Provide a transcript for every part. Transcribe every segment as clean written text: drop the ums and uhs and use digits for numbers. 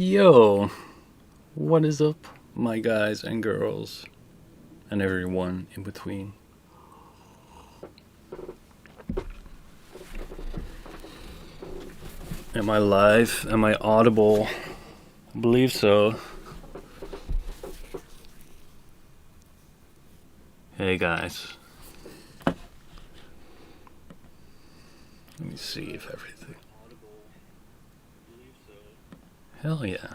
Yo, what is up, my guys and girls, and everyone in between? Am I live? Am I audible? I believe so. Hey guys. Let me see if everything. Hell yeah.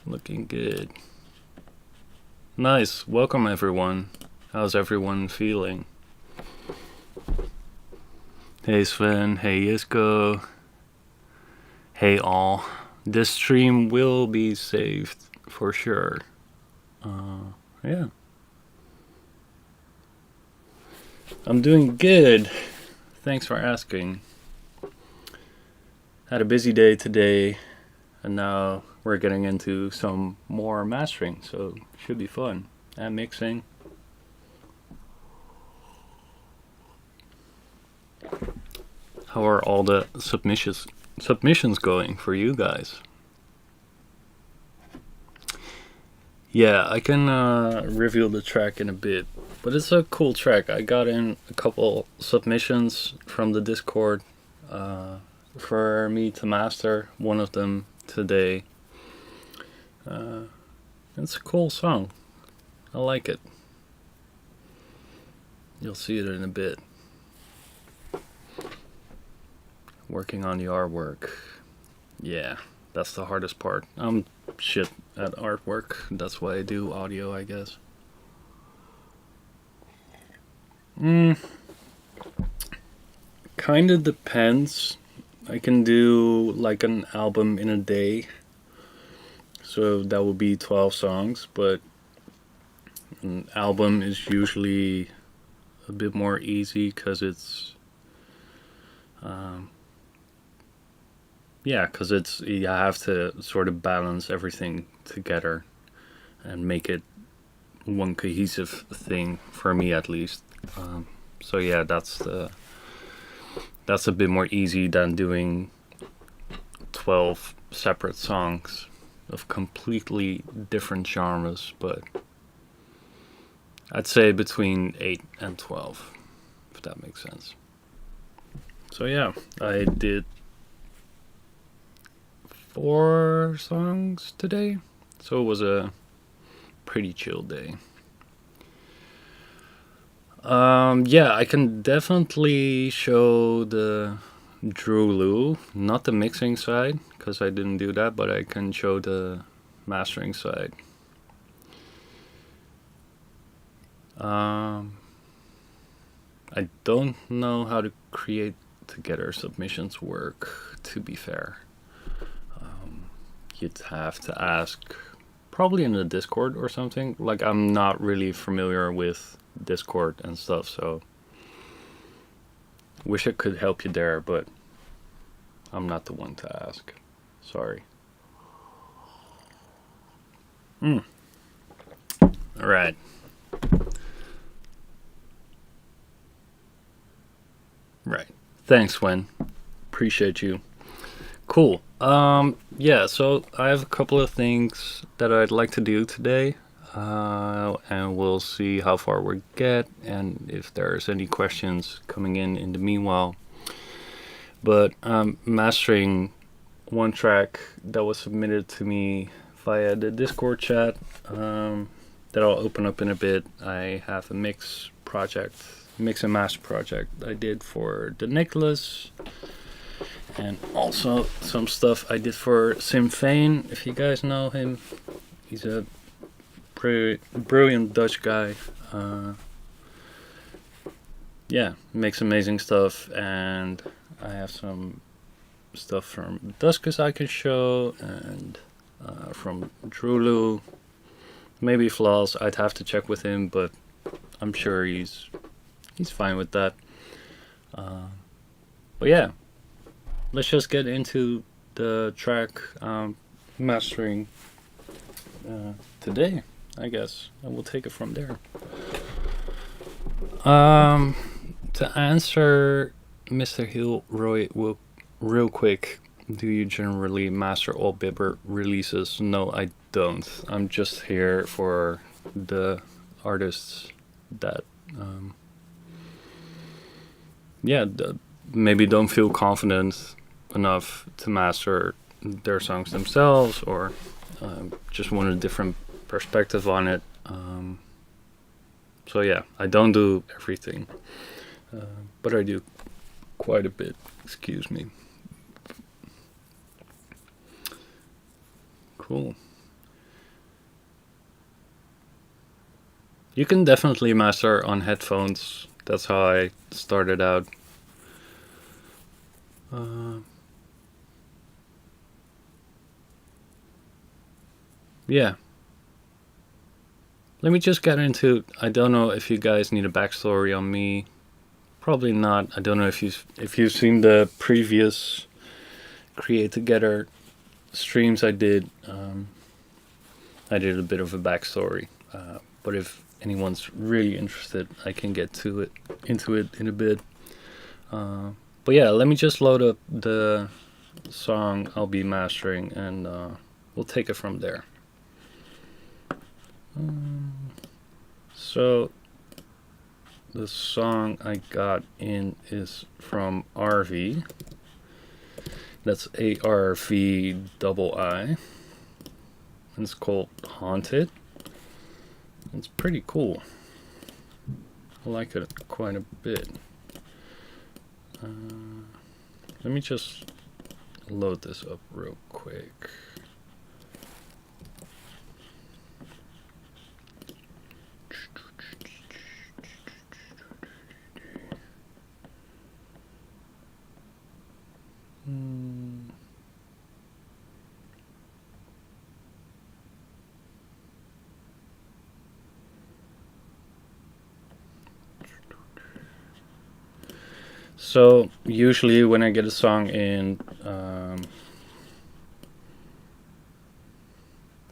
Looking good. Nice. Welcome everyone. How's everyone feeling? Hey Sven. Hey Isko. Hey all. This stream will be saved for sure. Yeah. I'm doing good. Thanks for asking. Had a busy day today, and now we're getting into some more mastering, so should be fun. And mixing. How are all the submissions going for you guys? Yeah, I can reveal the track in a bit, but it's a cool track. I got in a couple submissions from the Discord for me to master one of them today. It's a cool song. I like it. You'll see it in a bit. Working on the artwork. Yeah, that's the hardest part. I'm shit at artwork. That's why I do audio, I guess. Kinda depends. I can do like an album in a day. So that would be 12 songs, but an album is usually a bit more easy because it's you have to sort of balance everything together and make it one cohesive thing, for me at least. So yeah, that's a bit more easy than doing 12 separate songs of completely different genres, but I'd say between 8 and 12, if that makes sense. So yeah, I did 4 songs today, so it was a pretty chill day. Yeah, I can definitely show the Drulu, not the mixing side, because I didn't do that, but I can show the mastering side. I don't know how to create together submissions work, to be fair. You'd have to ask probably in the Discord or something. Like, I'm not really familiar with Discord and stuff, so wish I could help you there, but I'm not the one to ask. Sorry. Alright. Right. Thanks, Wen. Appreciate you. Cool. Yeah, so I have a couple of things that I'd like to do today, and we'll see how far we get and if there's any questions coming in the meanwhile. But I'm mastering one track that was submitted to me via the Discord chat that I'll open up in a bit. I have a mix and master project I did for the Nicholas. And also some stuff I did for Simfane, if you guys know him. He's a brilliant Dutch guy. Yeah, makes amazing stuff. And I have some stuff from Duskus I can show, and from Drulu. Maybe Flaws, I'd have to check with him, but I'm sure he's fine with that. But yeah. Let's just get into the track mastering today, I guess, and we'll take it from there. To answer Mr. Hilroy real quick, do you generally master all Bipper releases? No, I don't. I'm just here for the artists that, yeah, maybe don't feel confident enough to master their songs themselves, or just want a different perspective on it. So yeah, I don't do everything, but I do quite a bit. Excuse me. Cool. You can definitely master on headphones. That's how I started out. Yeah. Let me just get into. I don't know if you guys need a backstory on me. Probably not. I don't know if you've seen the previous Create Together streams I did. I did a bit of a backstory, but if anyone's really interested, I can get into it in a bit. But yeah, let me just load up the song I'll be mastering, and we'll take it from there. So the song I got in is from RV. That's ARVII. And it's called Haunted. It's pretty cool. I like it quite a bit. Let me just load this up real quick. So usually when I get a song in,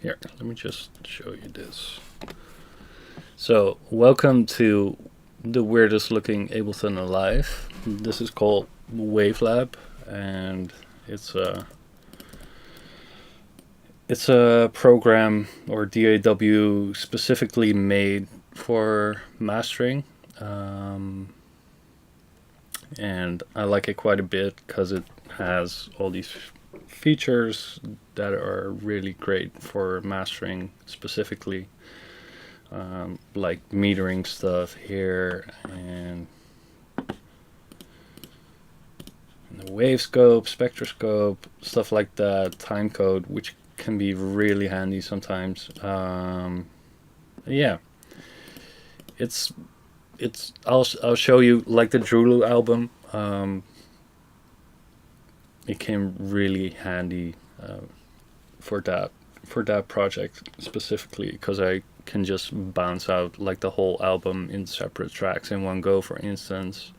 here, let me just show you this. So welcome to the weirdest looking Ableton alive. This is called Wavelab, and it's a program or DAW specifically made for mastering. And I like it quite a bit because it has all these features that are really great for mastering specifically, like metering stuff here, and the wave scope, spectroscope, stuff like that, time code, which can be really handy sometimes. Yeah, it's I'll show you, like the Drulu album. It came really handy for that project specifically, because I can just bounce out like the whole album in separate tracks in one go, for instance.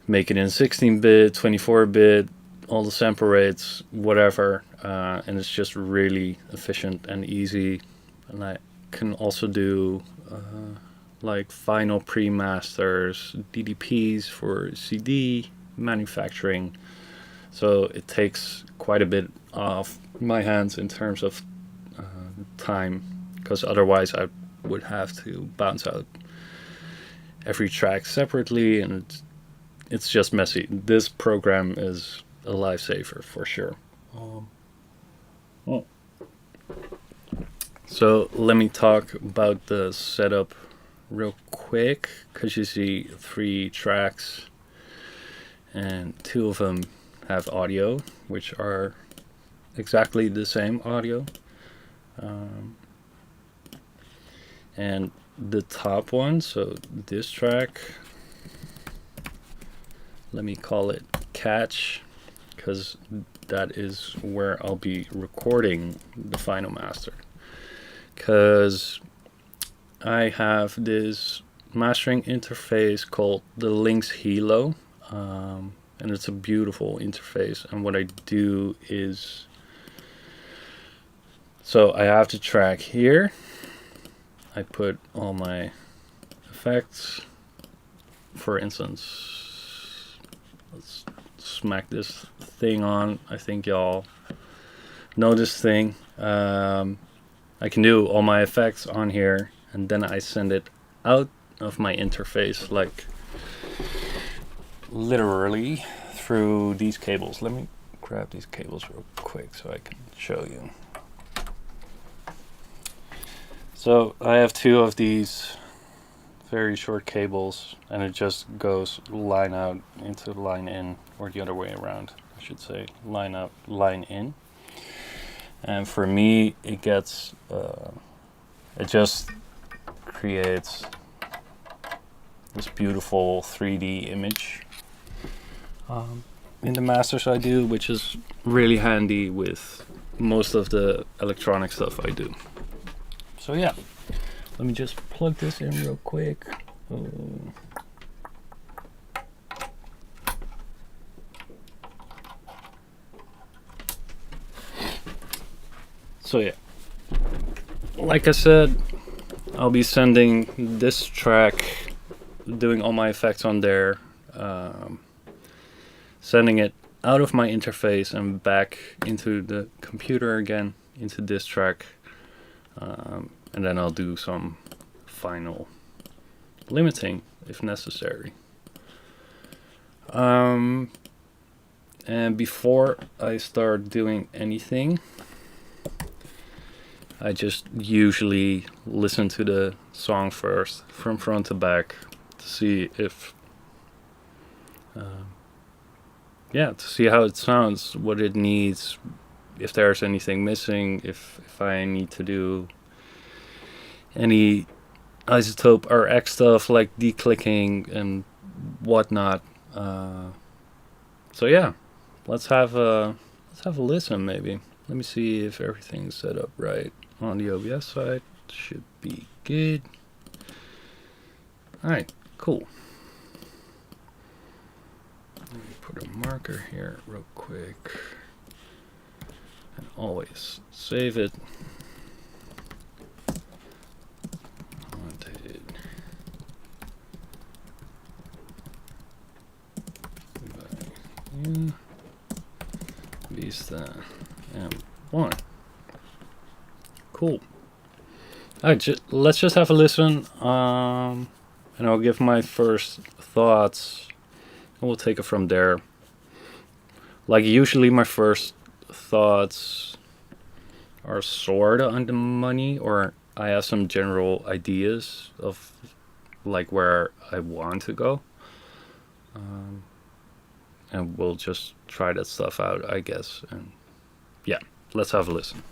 Make it in 16-bit, 24-bit, all the sample rates, whatever, and it's just really efficient and easy. And I can also do like final pre-masters, DDPs for CD manufacturing. So it takes quite a bit off my hands in terms of time, because otherwise I would have to bounce out every track separately, and it's just messy. This program is a lifesaver for sure. So let me talk about the setup real quick, because you see 3 tracks and 2 of them have audio, which are exactly the same audio. And the top one, so this track, let me call it Catch, because that is where I'll be recording the final master. Because I have this mastering interface called the Lynx Hilo, and it's a beautiful interface. And what I do is, so I have the track here, I put all my effects, for instance, let's smack this thing on. I think y'all know this thing. I can do all my effects on here, and then I send it out of my interface, like literally through these cables. Let me grab these cables real quick so I can show you. So I have two of these very short cables, and it just goes line out into line in, or the other way around, I should say, line out, line in. And for me, it gets, it just creates this beautiful 3D image in the masters I do, which is really handy with most of the electronic stuff I do. So yeah, let me just plug this in real quick. So yeah, like I said, I'll be sending this track, doing all my effects on there, sending it out of my interface and back into the computer again, into this track, and then I'll do some final limiting if necessary. And before I start doing anything, I just usually listen to the song first, from front to back, to see if, to see how it sounds, what it needs, if there's anything missing, if I need to do any isotope or X stuff like declicking and whatnot. So yeah, let's have a listen maybe. Let me see if everything's set up right on the OBS side. Should be good. Alright, cool. Let me put a marker here real quick. And always save it. Wanted. Biesta M1. Cool. Alright, let's just have a listen, and I'll give my first thoughts, and we'll take it from there. Like usually my first thoughts are sorta on the money, or I have some general ideas of like where I want to go. And we'll just try that stuff out, I guess. And yeah, let's have a listen.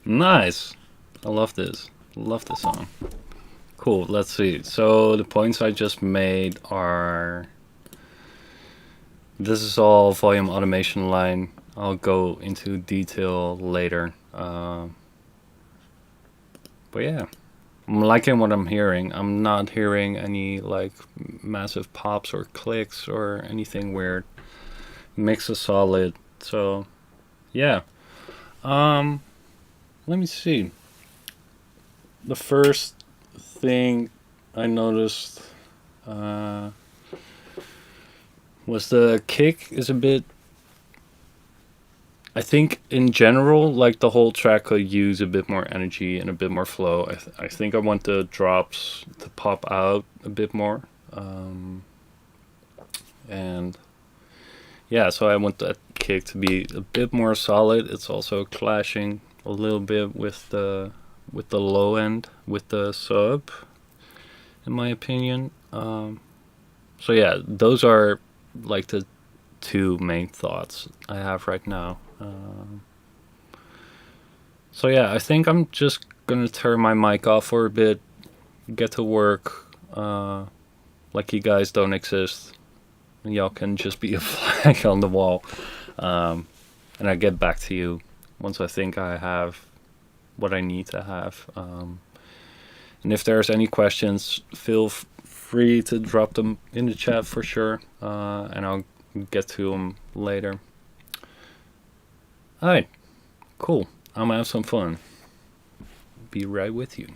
Nice. I love this. Love this song. Cool. Let's see. So the points I just made are. This is all volume automation line. I'll go into detail later. But yeah, I'm liking what I'm hearing. I'm not hearing any like massive pops or clicks or anything weird. Mix is solid. So yeah. Um, Let me see. The first thing I noticed uh, was the kick is a bit. I think in general, like the whole track could use a bit more energy and a bit more flow. I think I want the drops to pop out a bit more. Um, and yeah, so I want that kick to be a bit more solid. It's also clashing a little bit with the low end, with the sub, in my opinion. So yeah, those are like the two main thoughts I have right now. So yeah, I think I'm just gonna turn my mic off for a bit, get to work, like you guys don't exist. Y'all can just be a flag on the wall. And I get back to you once I think I have what I need to have. And if there's any questions, feel free to drop them in the chat for sure, and I'll get to them later. Alright, cool. I'm gonna have some fun. Be right with you.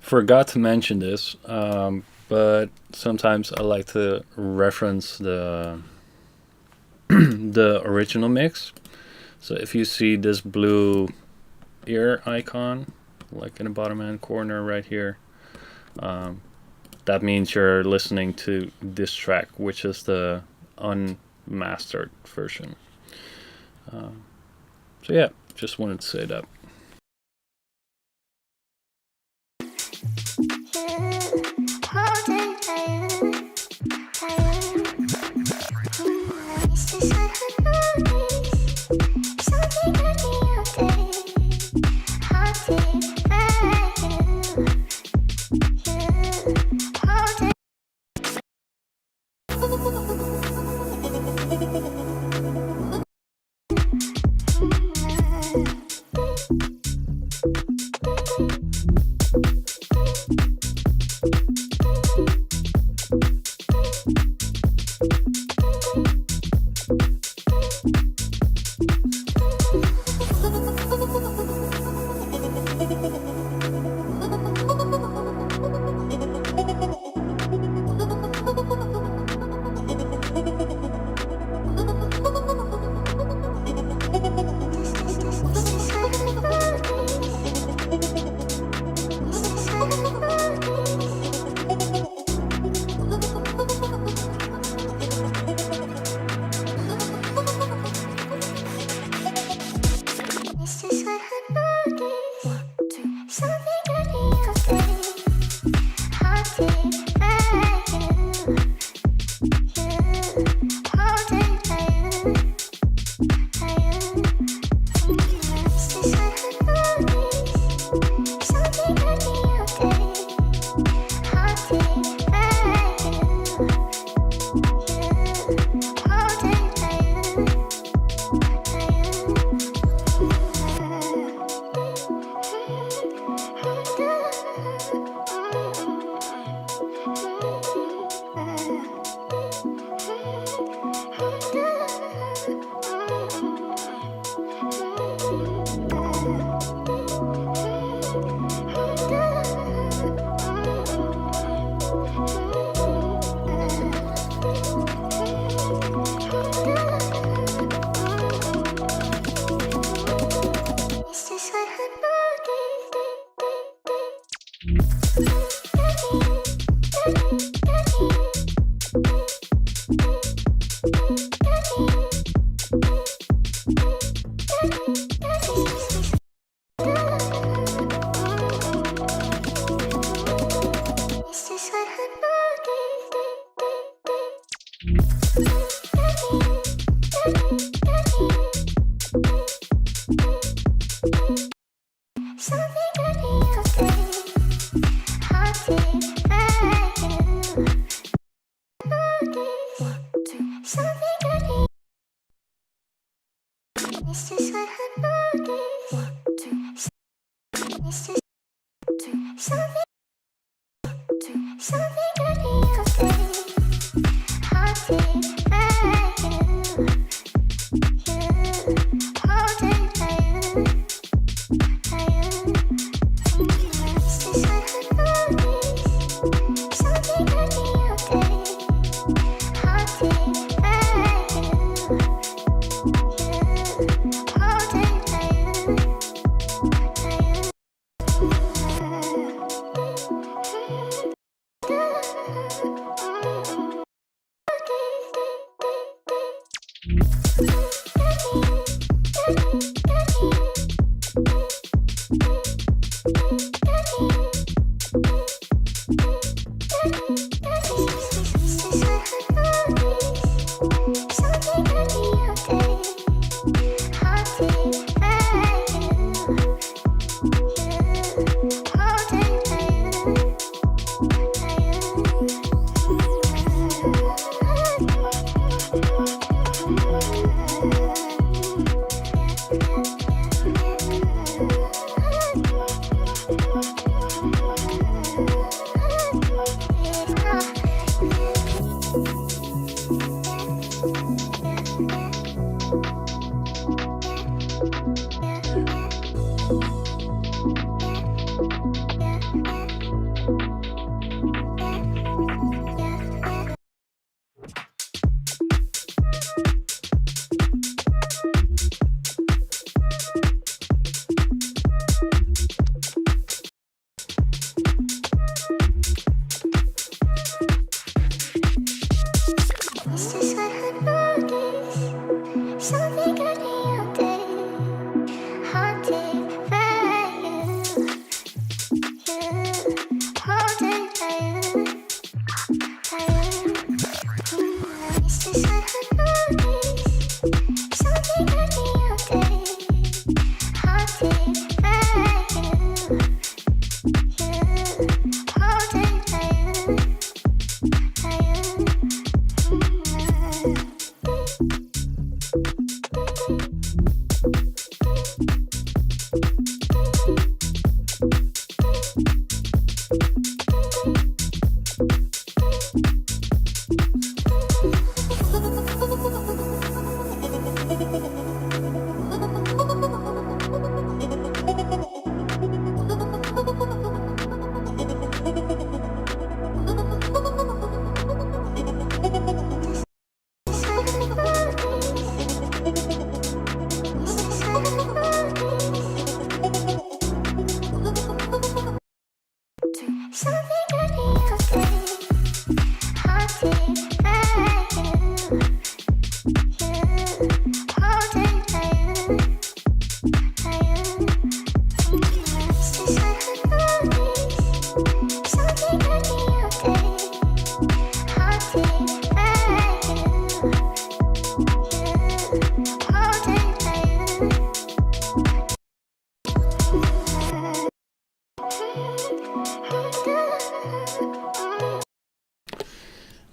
Forgot to mention this, but sometimes I like to reference the the original mix. So if you see this blue ear icon, like in the bottom hand corner right here, that means you're listening to this track, which is the unmastered version. So yeah, just wanted to say that.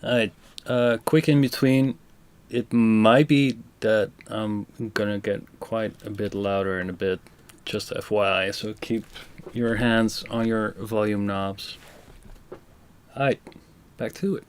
Alright, quick in between. It might be that I'm gonna get quite a bit louder in a bit, just FYI, so keep your hands on your volume knobs. Alright, back to it.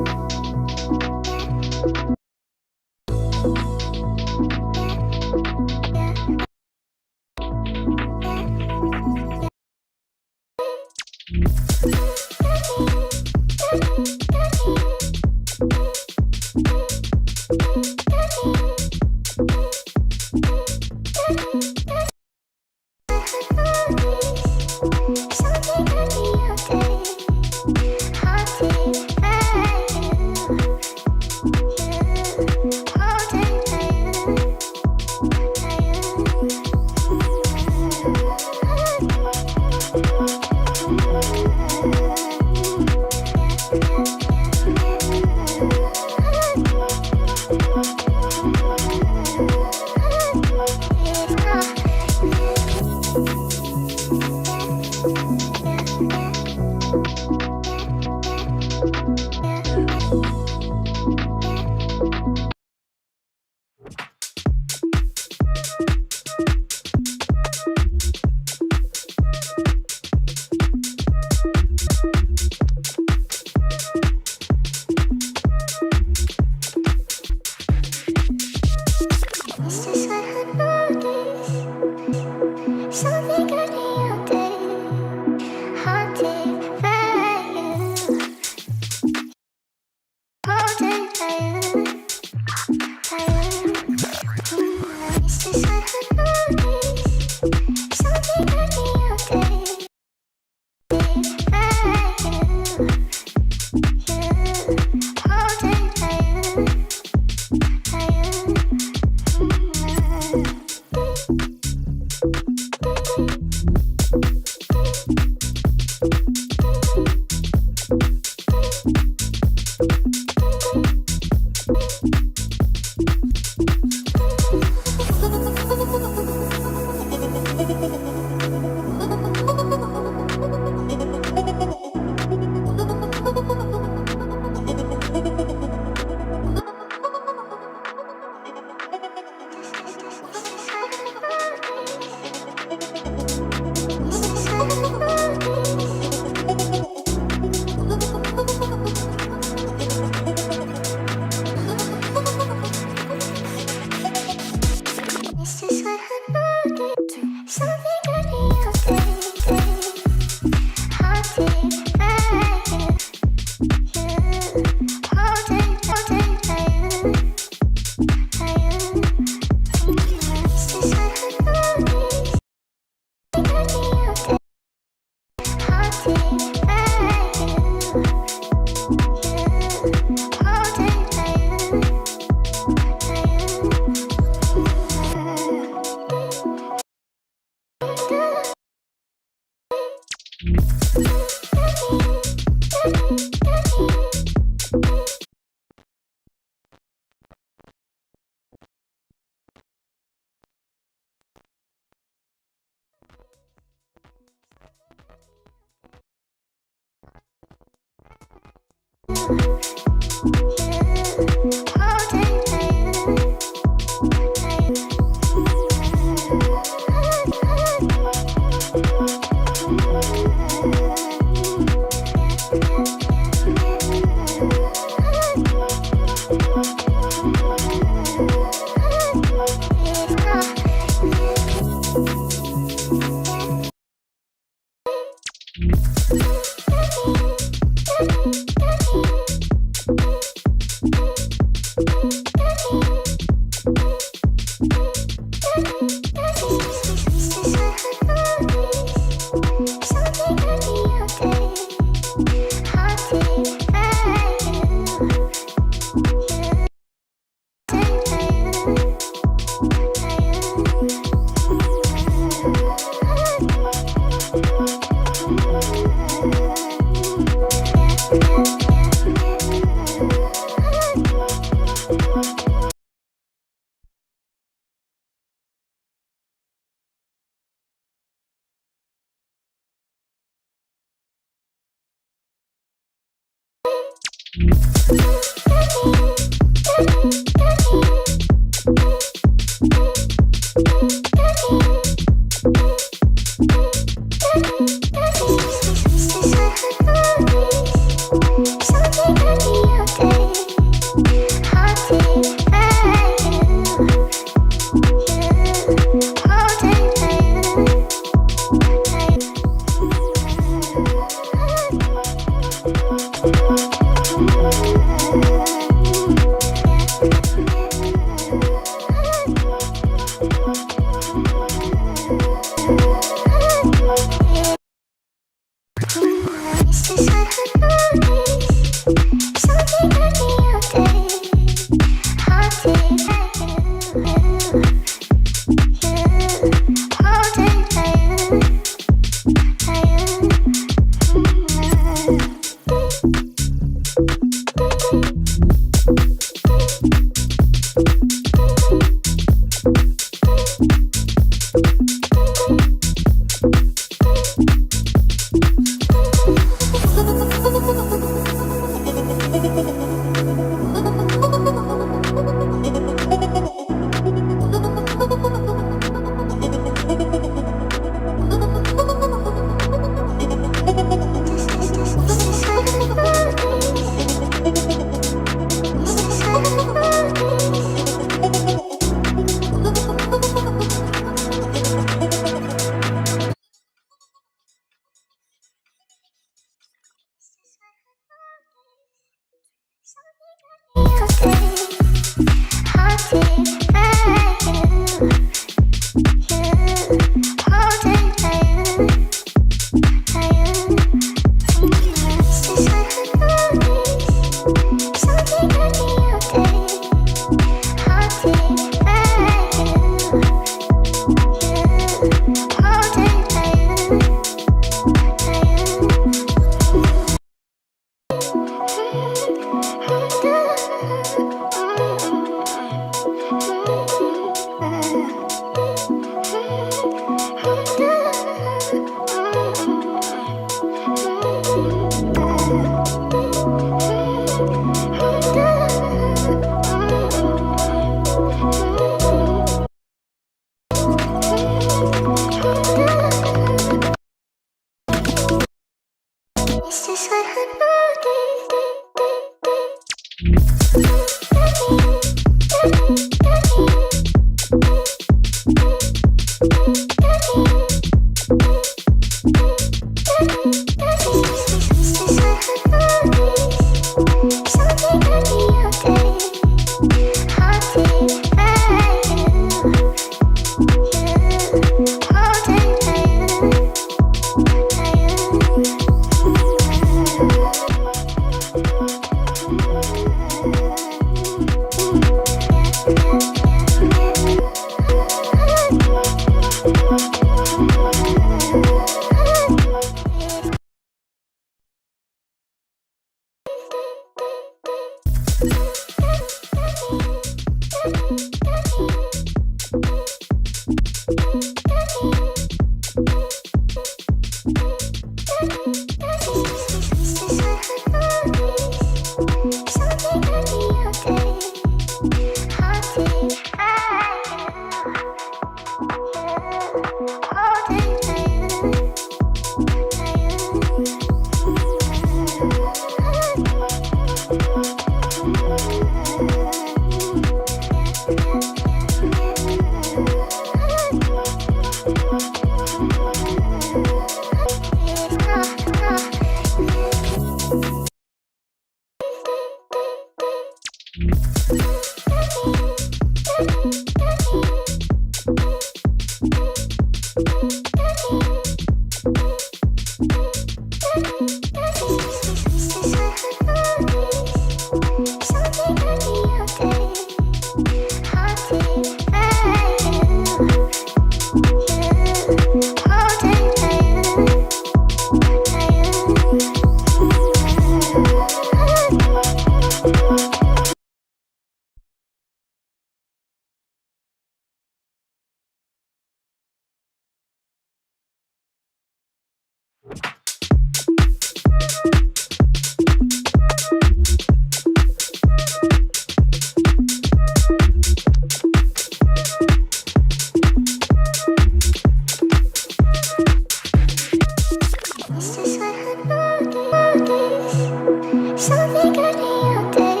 Something good in your day,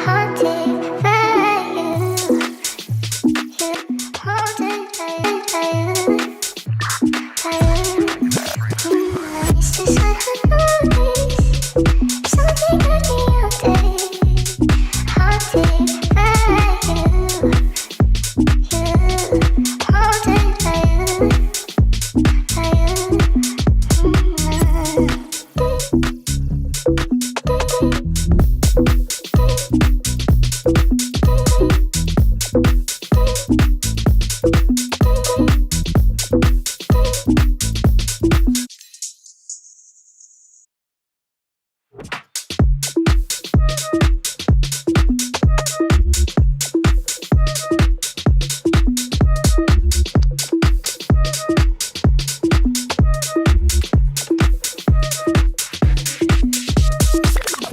haunted by you. Haunted by you. It's just what I notice. Something good in your day, haunted by you. Haunted by you.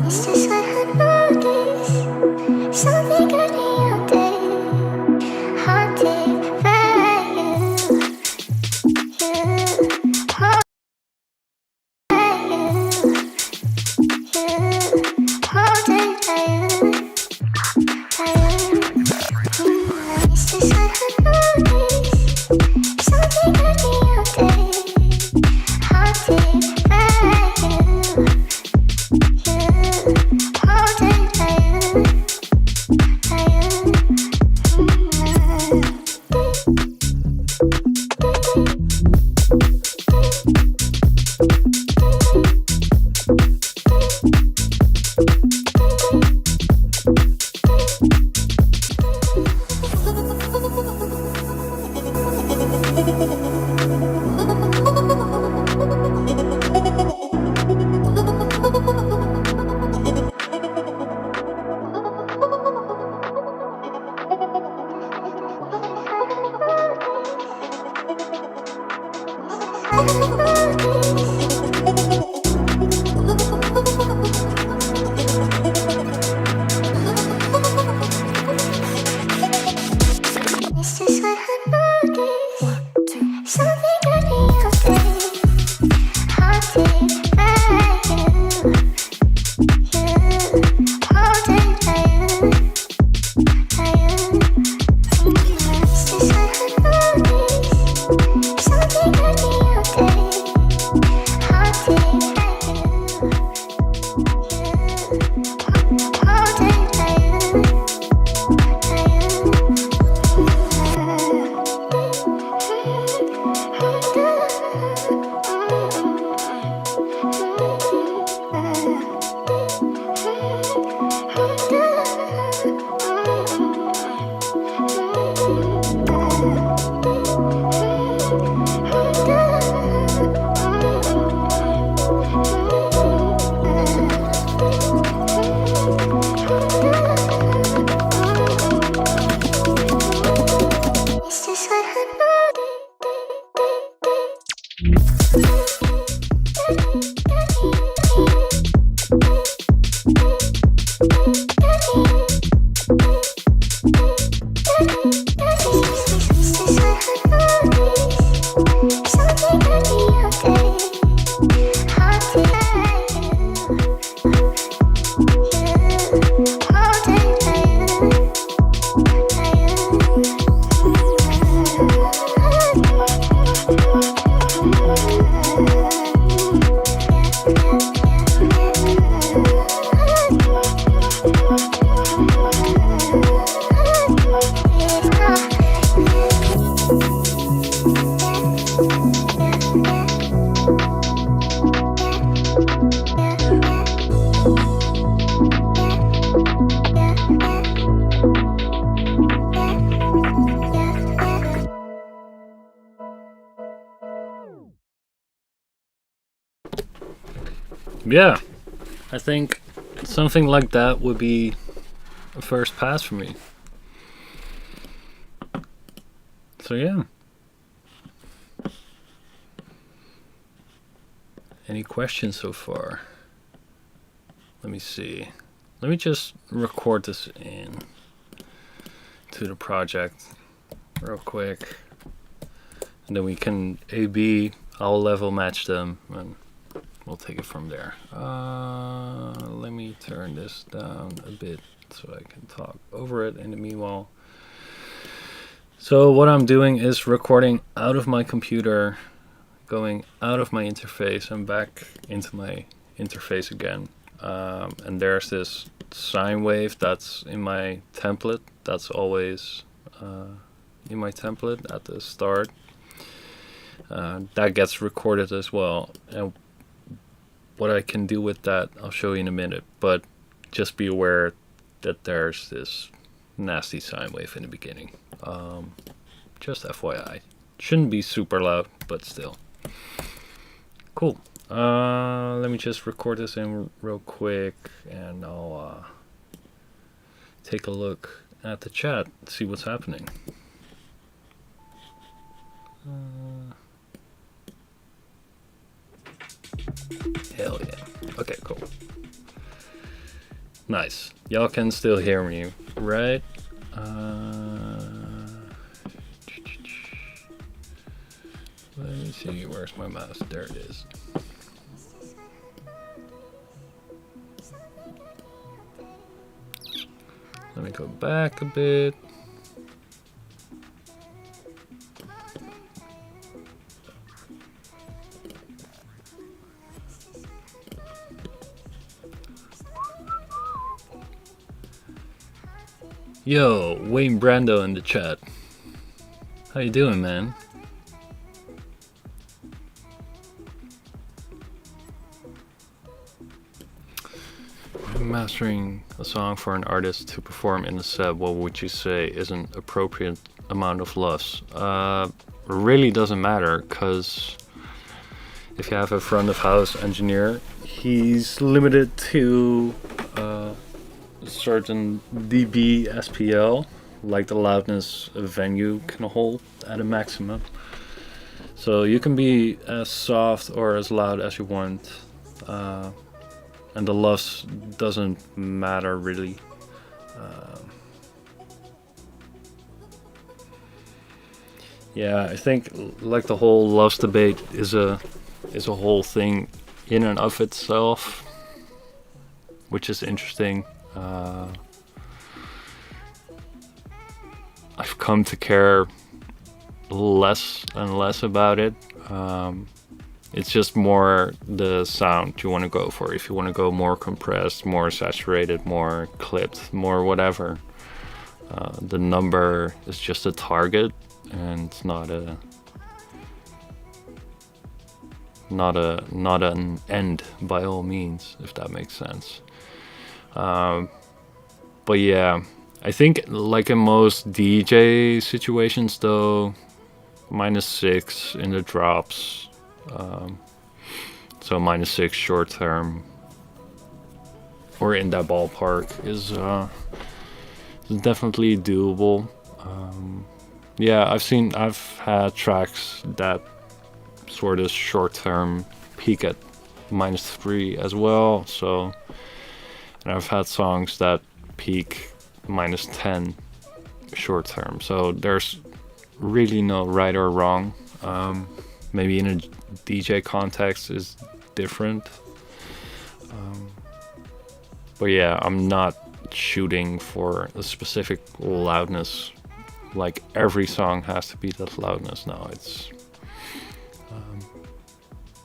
It's just what I notice. Something good in your day, haunted by you. Haunted by you. Haunted by you. It's just what I notice. Something good in your day, haunted by you. Haunted by you. It's just what I noticed. Something good in your day, haunted by you. Haunted by you. It's just what I noticed. Something good in your day, haunted by you. Haunted by you. It's just what I something good in your day, haunted by you. Haunted by you. Yeah, I think something like that would be a first pass for me. So yeah. Any questions so far? Let me see. Let me just record this in to the project real quick. And then we can A/B, I'll level match them and we'll take it from there. Let me turn this down a bit so I can talk over it in the meanwhile. So what I'm doing is recording out of my computer, going out of my interface and back into my interface again. And there's this sine wave that's in my template. That's always in my template at the start. That gets recorded as well. And what I can do with that, I'll show you in a minute. But just be aware that there's this nasty sine wave in the beginning. Just FYI. Shouldn't be super loud, but still. Cool. Let me just record this in real quick and I'll take a look at the chat, see what's happening. Hell yeah. Okay, cool. Nice. Y'all can still hear me, right? Let me see, where's my mouse? There it is. Let me go back a bit. Yo, Wayne Brando in the chat. How you doing, man? Mastering a song for an artist to perform in a set, what would you say is an appropriate amount of loss? Really doesn't matter, because if you have a front of house engineer, he's limited to a certain dB SPL, like the loudness a venue can hold at a maximum. So you can be as soft or as loud as you want. And the loss doesn't matter really. Yeah, I think like the whole loss debate is a whole thing in and of itself, which is interesting. I've come to care less and less about it. It's just more the sound you want to go for. If you want to go more compressed, more saturated, more clipped, more whatever, the number is just a target and it's not an end by all means, if that makes sense. But yeah, I think like in most DJ situations though, -6 in the drops. So -6 short term or in that ballpark is definitely doable. Yeah, I've had tracks that sort of short term peak at -3 as well. So, and I've had songs that peak -10 short term. So there's really no right or wrong. Maybe in a DJ context is different. But yeah, I'm not shooting for a specific loudness. Like every song has to be that loudness. No, it's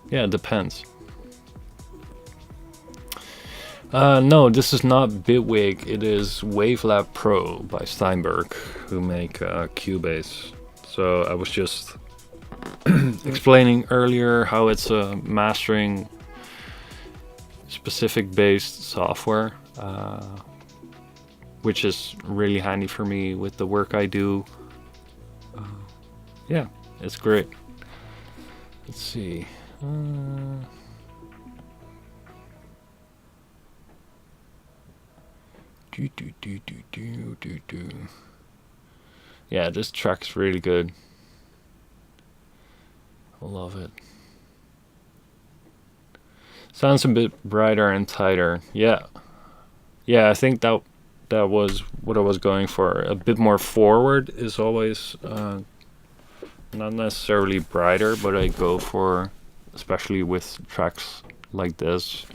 yeah, it depends. No, this is not Bitwig. It is Wavelab Pro by Steinberg, who make Cubase. So I was just explaining earlier how it's a mastering specific based software, which is really handy for me with the work I do. Yeah, it's great. Let's see. Yeah, this track's really good. I love it. Sounds a bit brighter and tighter. Yeah, I think that was what I was going for. A bit more forward is always not necessarily brighter, but I go for, especially with tracks like this.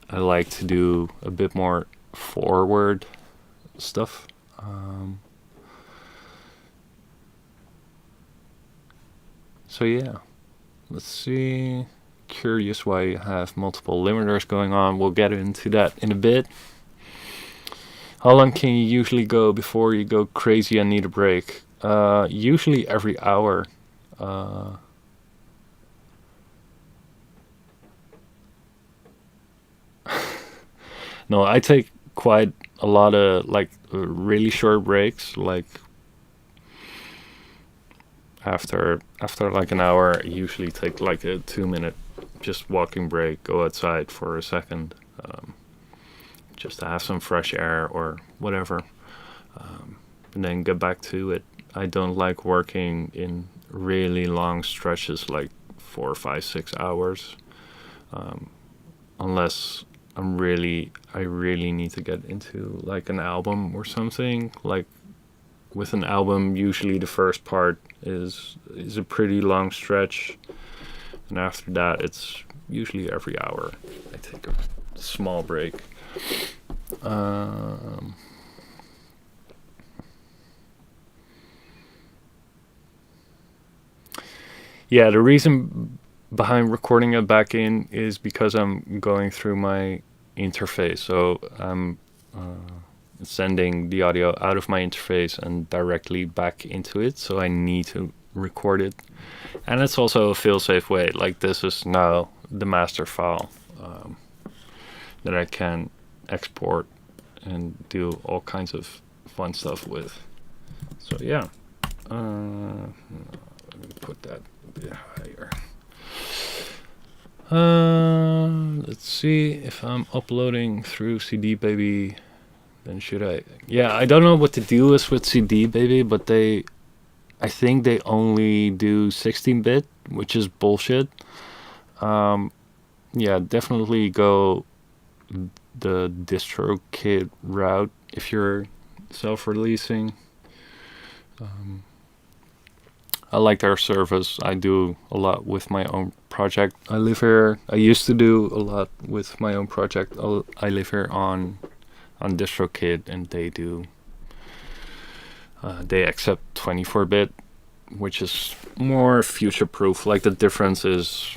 I like to do a bit more forward stuff. So yeah, let's see. Curious why you have multiple limiters going on. We'll get into that in a bit. How long can you usually go before you go crazy and need a break? Usually every hour. No, I take quite a lot of like really short breaks. Like after like an hour, I usually take like a 2 minute just walking break. Go outside for a second, just to have some fresh air or whatever, and then get back to it. I don't like working in really long stretches, like 4, 5, 6 hours, unless I really need to get into like an album or something. Like with an album, usually the first part is a pretty long stretch, and after that, it's usually every hour I take a small break. Yeah, the reason behind recording it back in is because I'm going through my interface. So I'm sending the audio out of my interface and directly back into it. So I need to record it. And it's also a fail-safe way. Like this is now the master file that I can export and do all kinds of fun stuff with. So yeah. Let me put that a bit higher. Let's see if I'm uploading through CD Baby. Then should I? Yeah, I don't know what the deal is with CD Baby, but I think they only do 16-bit, which is bullshit. Yeah, definitely go the DistroKid route if you're self-releasing. I like their service. I do a lot with my own project. I live here. I used to do a lot with my own project. I live here on DistroKid, and they do. They accept 24-bit, which is more future-proof. Like the difference is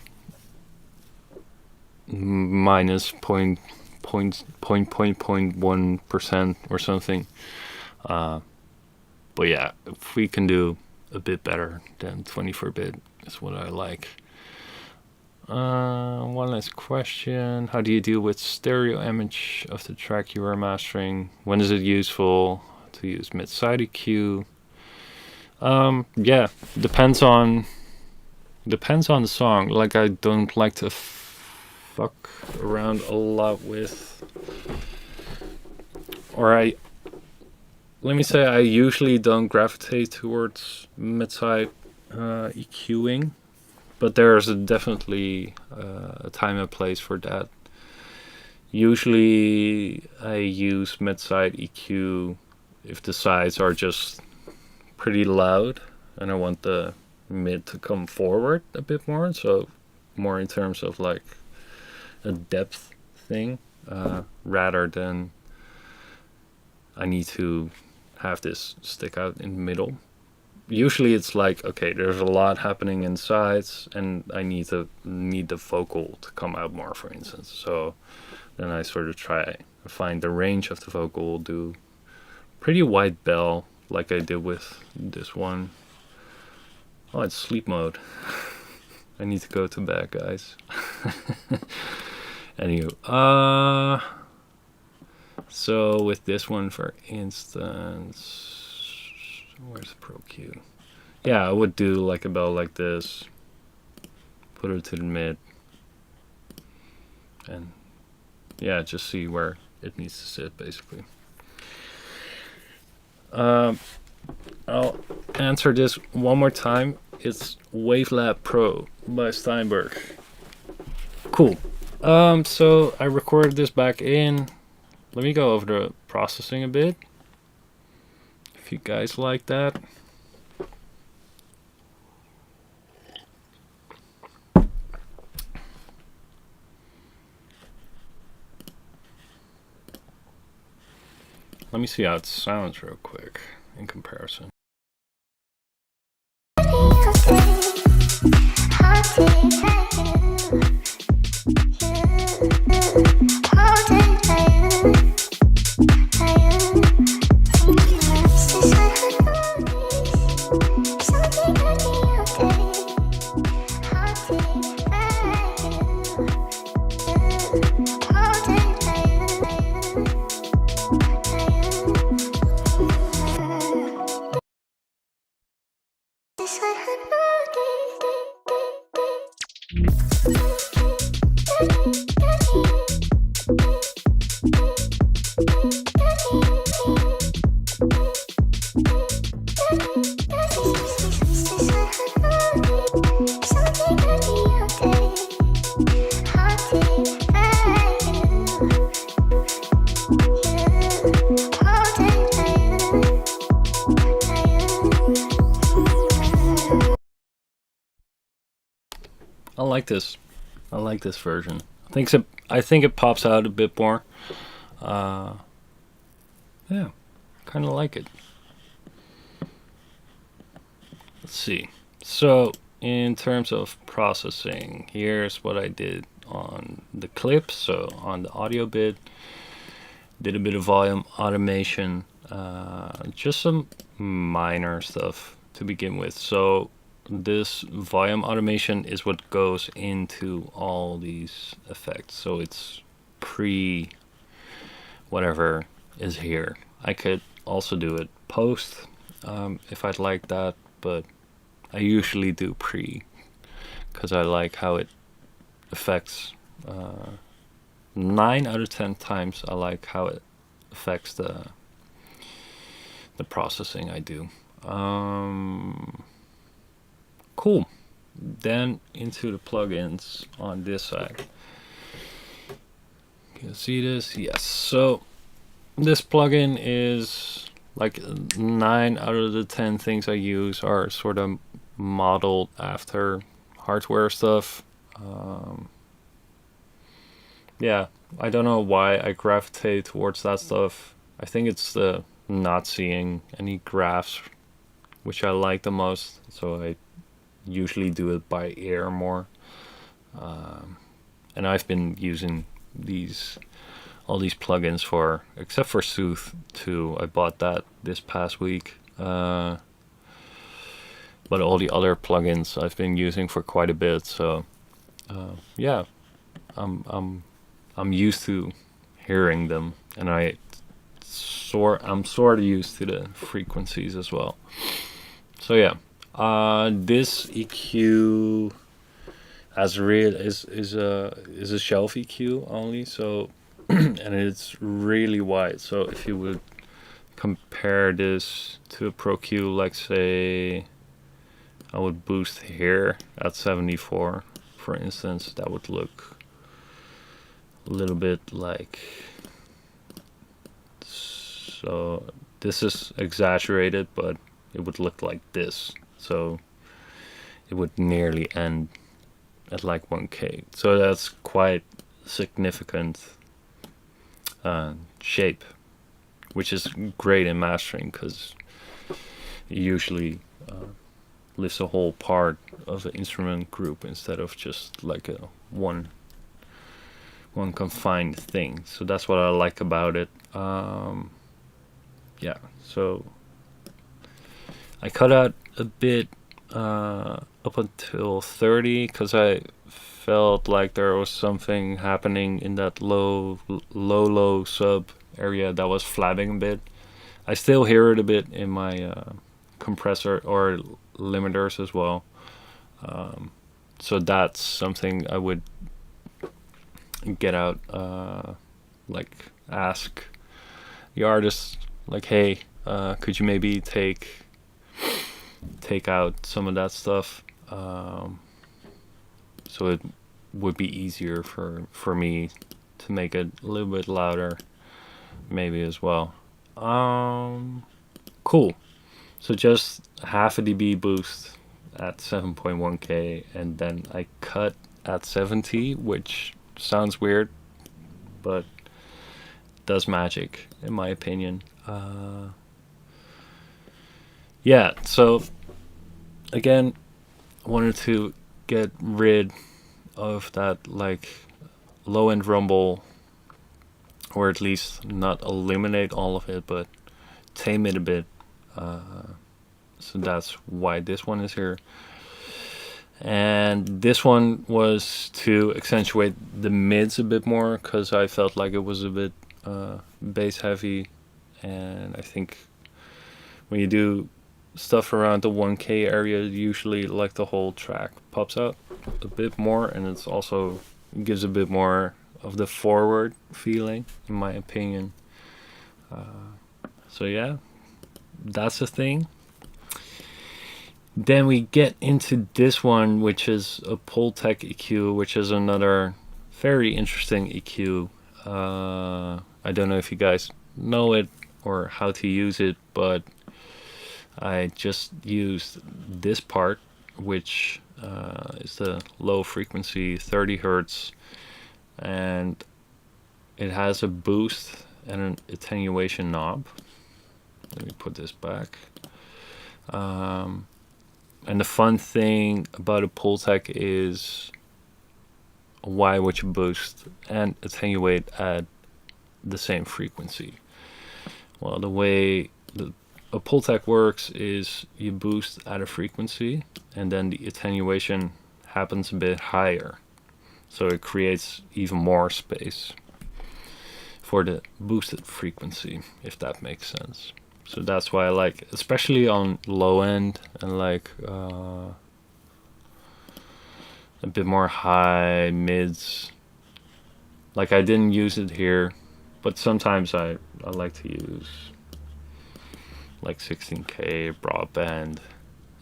minus 0.1% or something. But yeah, if we can do a bit better than 24-bit is what I like. One last question. How do you deal with stereo image of the track you are mastering? When is it useful to use mid-side EQ? Yeah, depends on the song. Like I don't like to fuck around a lot with, or let me say I usually don't gravitate towards mid-side EQing, but there's definitely a time and place for that. Usually I use mid-side EQ if the sides are just pretty loud and I want the mid to come forward a bit more, so more in terms of like a depth thing, rather than I need to have this stick out in the middle. Usually it's like, okay, there's a lot happening in sides and I need the vocal to come out more, for instance. So then I sort of try to find the range of the vocal, do pretty wide bell like I did with this one. Oh, it's sleep mode. I need to go to bed, guys. Anywho, so with this one, for instance, where's the Pro Q? Yeah, I would do like a bell like this, put it to the mid, and yeah, just see where it needs to sit, basically. I'll answer this one more time. It's Wavelab Pro by Steinberg. Cool. So I recorded this back in. Let me go over the processing a bit, if you guys like that. Let me see how it sounds real quick in comparison. I like this. I like this version. I think it pops out a bit more. Yeah, kind of like it. Let's see. So, in terms of processing, here's what I did on the clip. So, on the audio bit, did a bit of volume automation, just some minor stuff to begin with. So, this volume automation is what goes into all these effects. So, it's pre whatever is here. I could also do it post if I'd like that, but I usually do pre because I like how it affects 9 out of 10 times I like how it affects the processing I do. Cool. Then into the plugins on this side. Can you see this? Yes. So this plugin is like 9 out of the 10 things I use are sort of modeled after hardware stuff. Yeah, I don't know why I gravitate towards that stuff. I think it's the not seeing any graphs, which I like the most. So I usually do it by ear more. And I've been using all these plugins for, except for Sooth 2. I bought that this past week. But all the other plugins I've been using for quite a bit. So yeah, I'm used to hearing them, and I'm sort of used to the frequencies as well. So yeah, this EQ is a shelf EQ only. So and it's really wide. So if you would compare this to a Pro Q, like say I would boost here at 74, for instance, that would look a little bit like, so this is exaggerated, but it would look like this. So it would nearly end at like 1K. So that's quite significant shape, which is great in mastering because it usually lifts a whole part of the instrument group instead of just like a one confined thing. So that's what I like about it. Yeah, so I cut out a bit up until 30 because I felt like there was something happening in that low sub area that was flabbing a bit. I still hear it a bit in my compressor or limiters as well. So that's something I would get out, like ask the artist, like, hey, could you maybe take out some of that stuff, so it would be easier for me to make it a little bit louder maybe as well. Cool. So just half a dB boost at 7.1K, and then I cut at 70, which sounds weird, but does magic in my opinion. Yeah, so again, I wanted to get rid of that like low end rumble, or at least not eliminate all of it, but tame it a bit. So that's why this one is here. And this one was to accentuate the mids a bit more, because I felt like it was a bit bass heavy. And I think when you do stuff around the 1K area, usually like the whole track pops out a bit more, and it's also gives a bit more of the forward feeling, in my opinion. So yeah, that's the thing. Then we get into this one, which is a Pultec EQ, which is another very interesting EQ. I don't know if you guys know it or how to use it, but I just used this part, which is the low frequency 30 hertz, and it has a boost and an attenuation knob. Let me put this back. And the fun thing about a Pultec is, why would you boost and attenuate at the same frequency? Well, the way a Pultec works is you boost at a frequency, and then the attenuation happens a bit higher. So it creates even more space for the boosted frequency, if that makes sense. So that's why I like, especially on low end and like a bit more high mids. Like I didn't use it here, but sometimes I like to use like 16K broadband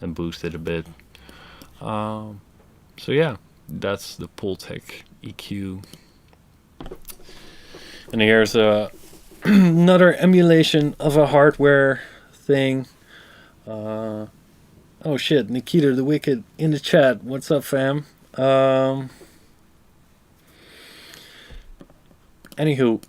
and boost it a bit. So yeah, that's the Pultec EQ. And here's another emulation of a hardware thing. Oh shit, Nikita the Wicked in the chat. What's up, fam? Anywho,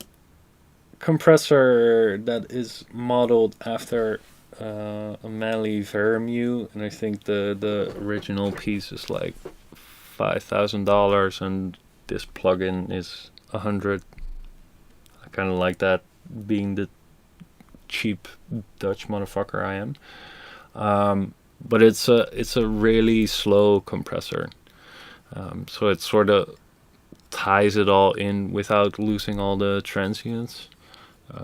compressor that is modeled after a Manley Verimu, and I think the original piece is like $5,000, and this plugin is $100. I kind of like that, being the cheap Dutch motherfucker I am. But it's a really slow compressor, so it sort of ties it all in without losing all the transients,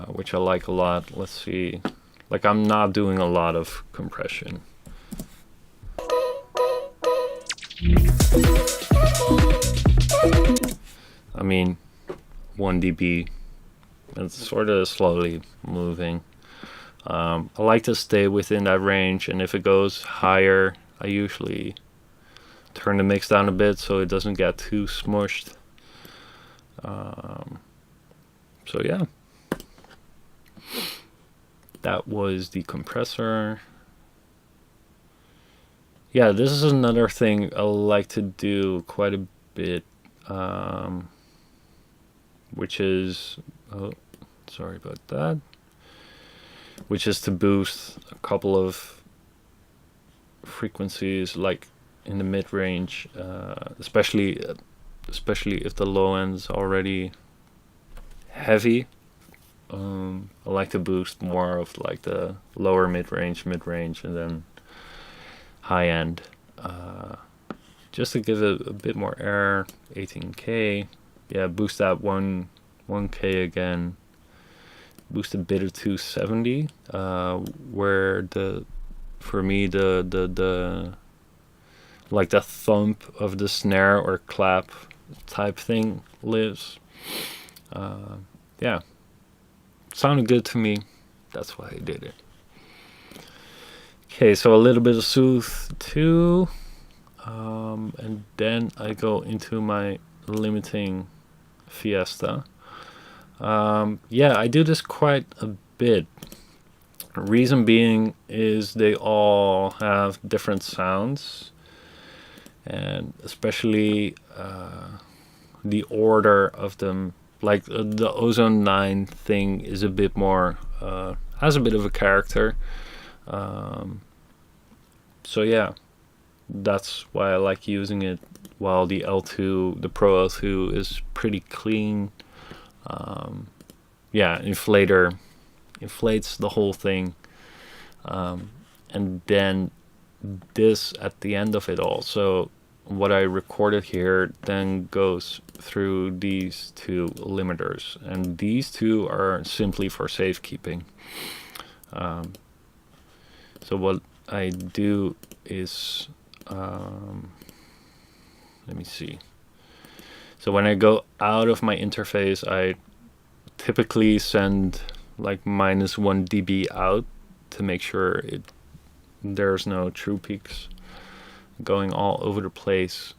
which I like a lot. Let's see, like I'm not doing a lot of compression. I mean, 1 dB. It's sort of slowly moving. I like to stay within that range, and if it goes higher, I usually turn the mix down a bit so it doesn't get too smushed. So yeah, that was the compressor. Yeah, this is another thing I like to do quite a bit, which is, oh, sorry about that, which is to boost a couple of frequencies, like in the mid-range, especially if the low end's already heavy. I like to boost more of like the lower mid-range, and then high end, just to give it a bit more air. 18K, yeah, boost that 1K again, boost a bit of 270, where for me the like the thump of the snare or clap type thing lives. Yeah, sounded good to me, that's why I did it. Okay, so a little bit of soothe too, and then I go into my limiting Fiesta. Yeah, I do this quite a bit. Reason being is they all have different sounds, and especially the order of them. Like the Ozone 9 thing is a bit more has a bit of a character. So yeah, that's why I like using it. While the L2, the Pro L2, is pretty clean. Yeah, inflator inflates the whole thing, and then this at the end of it all. So what I recorded here then goes through these two limiters, and these two are simply for safekeeping. So what I do is, let me see. So when I go out of my interface, I typically send like -1 dB out to make sure there's no true peaks going all over the place,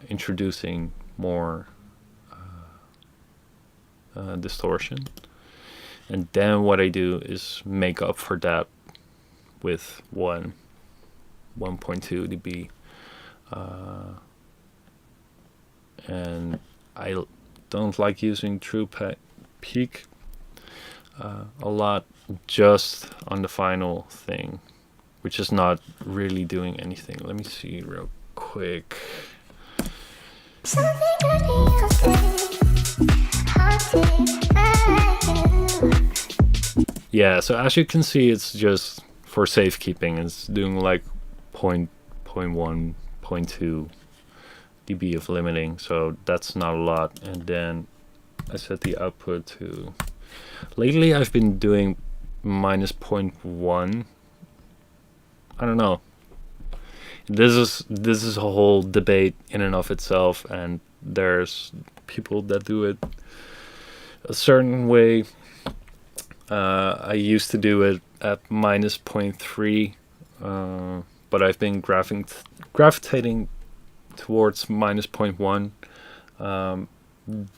introducing more distortion. And then what I do is make up for that with 1.2 dB. And I don't like using true peak a lot, just on the final thing, which is not really doing anything. Let me see real quick. Yeah, so as you can see, it's just for safekeeping. It's doing like 0.1, 0.2 dB of limiting, so that's not a lot. And then I set the output to, lately I've been doing -0.1. I don't know. This is a whole debate in and of itself, and there's people that do it a certain way. I used to do it at -0.3, but I've been gravitating towards -0.1.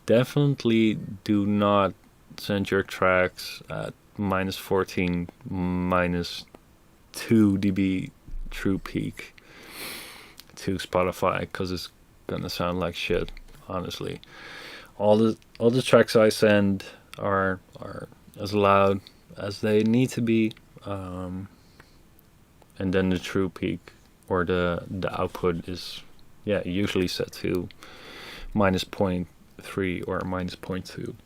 Definitely do not send your tracks at -14, -2 dB true peak to Spotify, because it's gonna sound like shit. Honestly, all the tracks I send are as loud as they need to be, and then the true peak or the output is usually set to -0.3 or -0.2.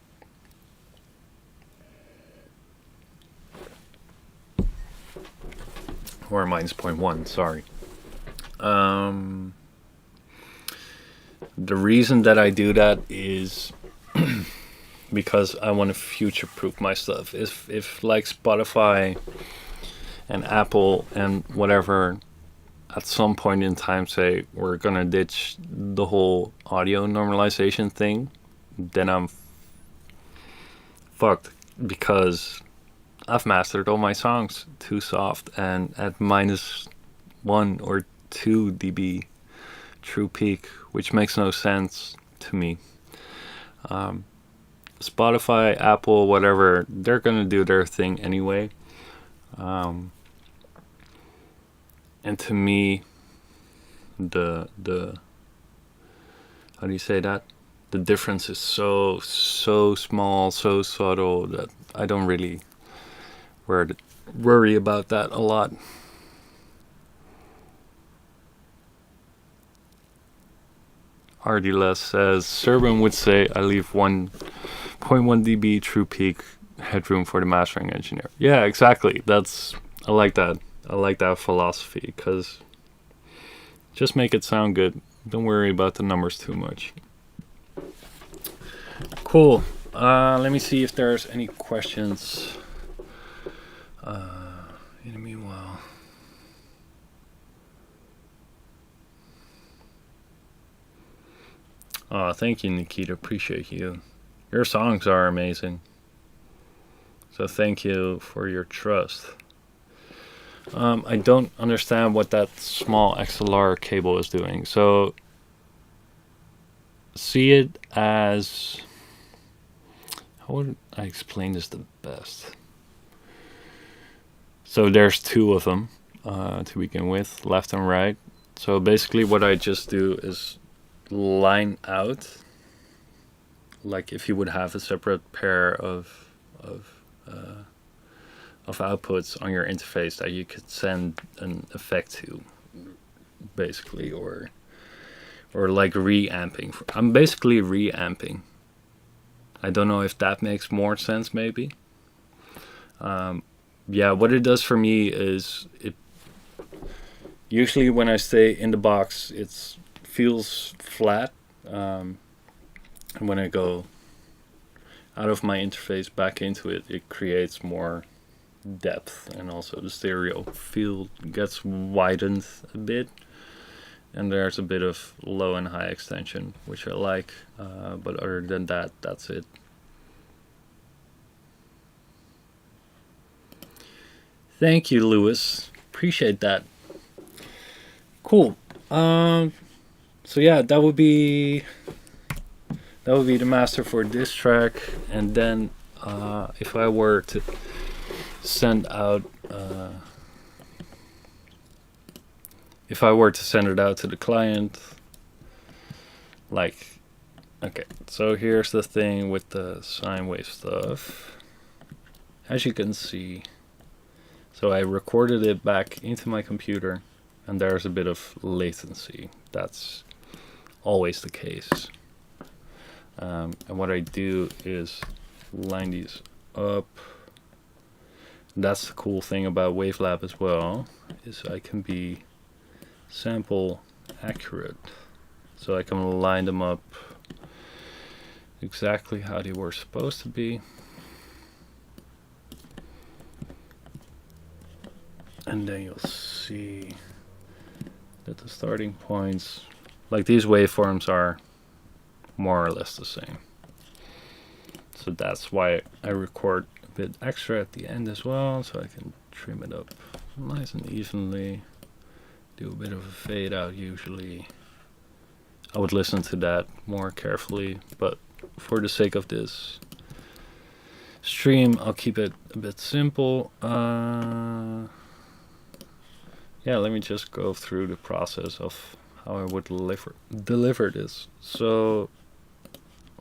Or -0.1, sorry. The reason that I do that is because I want to future-proof my stuff. If like Spotify and Apple and whatever at some point in time say we're gonna ditch the whole audio normalization thing, then I'm fucked, because I've mastered all my songs too soft and at -1 or 2 dB true peak, which makes no sense to me. Spotify, Apple, whatever, they're gonna do their thing anyway. And to me, the how do you say that? The difference is so small, so subtle, that I don't really worry about that a lot. RD says, Serban would say I leave 1.1 dB true peak headroom for the mastering engineer. Yeah, exactly. I like that. I like that philosophy, because just make it sound good. Don't worry about the numbers too much. Cool. Let me see if there's any questions. In the meanwhile. Oh, thank you, Nikita. Appreciate you. Your songs are amazing. So thank you for your trust. I don't understand what that small XLR cable is doing. So see it as, how would I explain this the best? So there's two of them to begin with, left and right. So basically what I just do is line out, like if you would have a separate pair of of outputs on your interface that you could send an effect to, basically, or like reamping. I'm basically reamping. I don't know if that makes more sense, maybe. Yeah, what it does for me is it usually when I stay in the box, it feels flat. And when I go out of my interface back into it, it creates more depth, and also the stereo field gets widened a bit, and there's a bit of low and high extension, which I like, but other than that, that's it. Thank you, Lewis. Appreciate that. Cool. So yeah, that would be the master for this track, and then if I were to send out if I were to send it out to the client, like, okay, so here's the thing with the sine wave stuff. As you can see, so I recorded it back into my computer, and there's a bit of latency. That's always the case. And what I do is line these up. That's the cool thing about Wavelab as well, is I can be sample accurate. So I can line them up exactly how they were supposed to be. And then you'll see that the starting points, like these waveforms, are more or less the same. So that's why I record a bit extra at the end as well, so I can trim it up nice and evenly. Do a bit of a fade out usually. I would listen to that more carefully, but for the sake of this stream, I'll keep it a bit simple. Yeah, let me just go through the process of how I would deliver this. So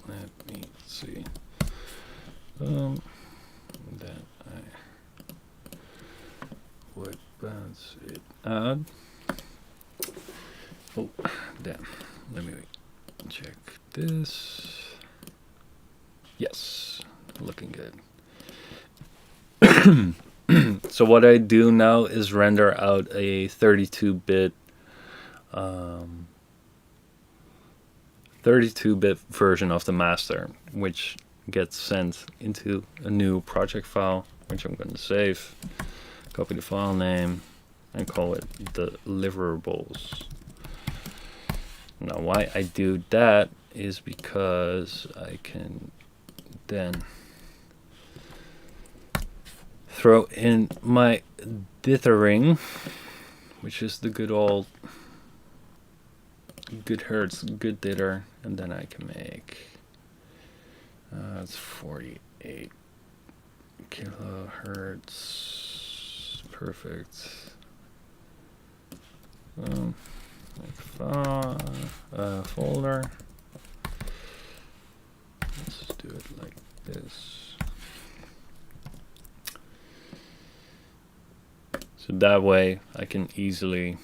let me see. Then I would bounce it out. Oh, damn. Let me check this. Yes, looking good. So what I do now is render out a 32-bit 32-bit version of the master, which gets sent into a new project file, which I'm going to save, copy the file name, and call it deliverables. Now why I do that is because I can then throw in my dithering, which is the good old good hertz, good dither, and then I can make it's 48 kilohertz, perfect. Folder. Let's do it like this. So that way I can easily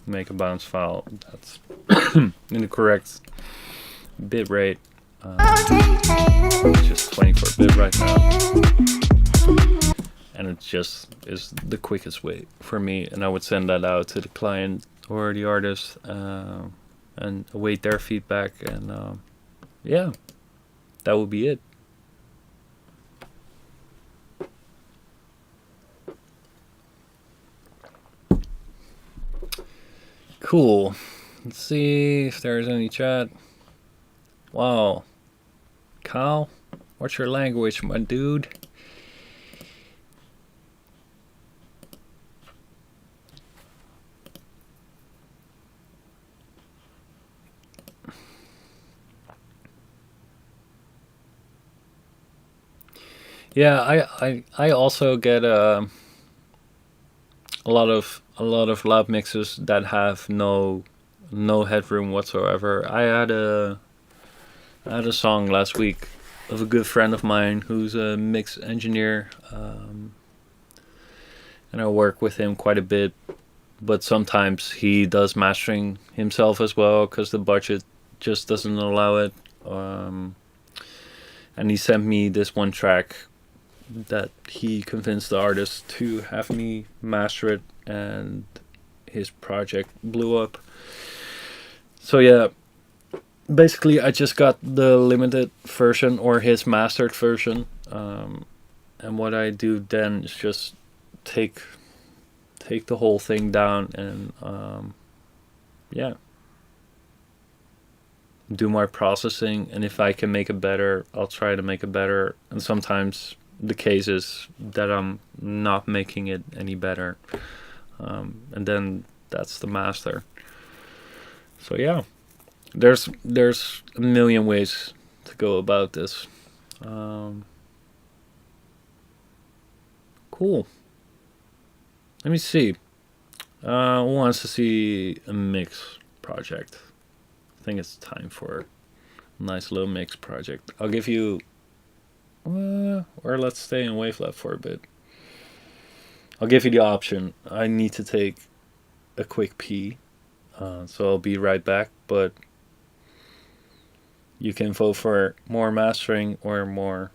make a bounce file that's in the correct bit rate, which is 24-bit right now. And it just is the quickest way for me, and I would send that out to the client or the artist and await their feedback, and yeah, that would be it. Cool. Let's see if there's any chat. Wow. Kyle, what's your language, my dude? Yeah, I also get a lot of lab mixes that have no headroom whatsoever. I had a song last week of a good friend of mine who's a mix engineer, and I work with him quite a bit. But sometimes he does mastering himself as well because the budget just doesn't allow it. Um, and he sent me this one track that he convinced the artist to have me master it, and his project blew up. So yeah, basically I just got the limited version or his mastered version, and what I do then is just take the whole thing down and yeah, do my processing, and if I can make it better, I'll try to make it better. And sometimes the case is that I'm not making it any better, and then that's the master. So yeah, there's a million ways to go about this. Um, cool. Let me see. Who wants to see a mix project? I think it's time for a nice little mix project. I'll give you, or let's stay in Wavelab for a bit. I'll give you the option. I need to take a quick pee, so I'll be right back. But you can vote for more mastering or more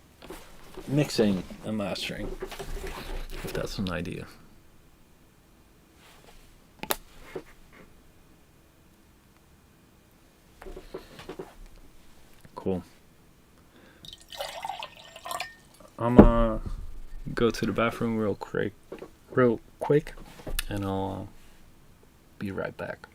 mixing and mastering, if that's an idea. Cool. I'm gonna go to the bathroom real quick, and I'll be right back.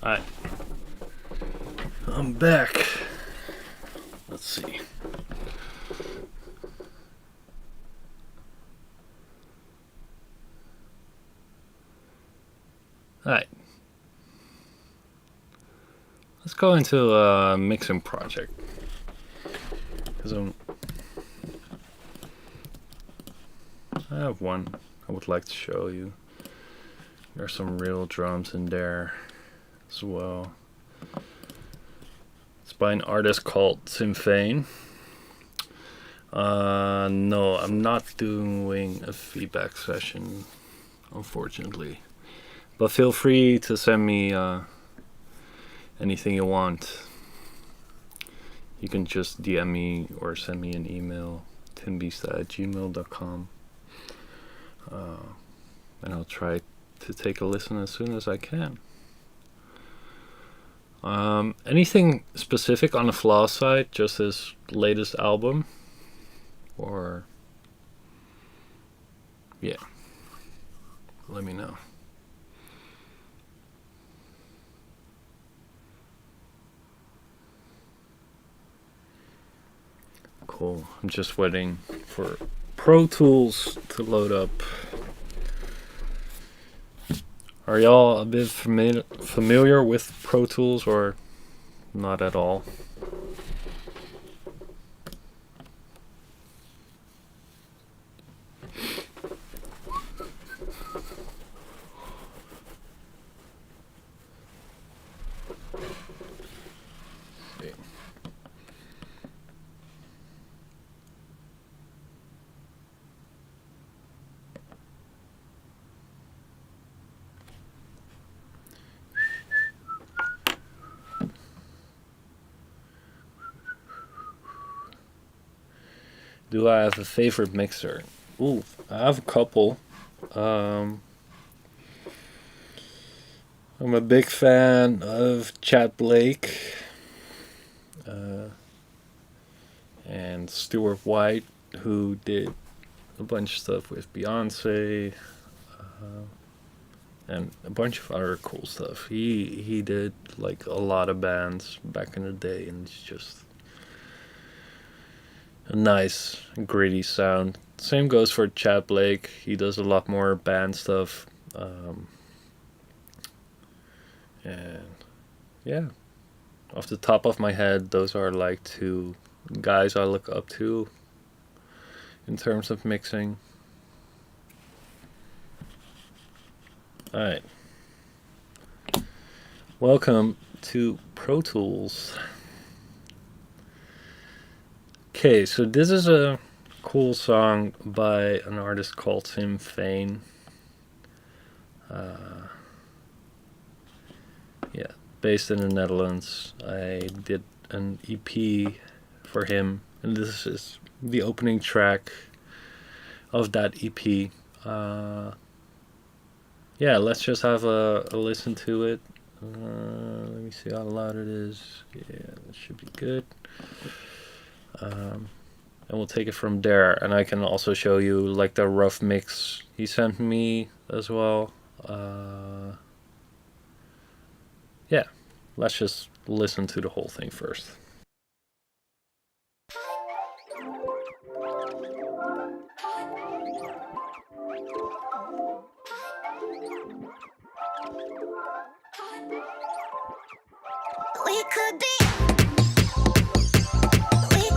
Alright. I'm back. Let's see. Alright. Let's go into a mixing project. Because I have one I would like to show you. There's some real drums in there as well. It's by an artist called Symphane. No, I'm not doing a feedback session, unfortunately. But feel free to send me anything you want. You can just DM me or send me an email, timbiesta@gmail.com. And I'll try to take a listen as soon as I can. Anything specific on the Flaw side? Just his latest album? Or... yeah. Let me know. Cool. I'm just waiting for Pro Tools to load up. Are y'all a bit familiar with Pro Tools or not at all? Do I have a favorite mixer? Ooh, I have a couple. I'm a big fan of Chad Blake and Stuart White, who did a bunch of stuff with Beyonce and a bunch of other cool stuff. He did like a lot of bands back in the day, and it's just a nice, gritty sound. Same goes for Chad Blake. He does a lot more band stuff. And yeah, off the top of my head, those are like two guys I look up to in terms of mixing. Alright. Welcome to Pro Tools. Okay, so this is a cool song by an artist called Symphane. Yeah, based in the Netherlands. I did an EP for him, and this is the opening track of that EP. Yeah, let's just have a listen to it. Let me see how loud it is. Yeah, that should be good. And we'll take it from there, and I can also show you like the rough mix he sent me as well. Yeah, let's just listen to the whole thing first. We could be. We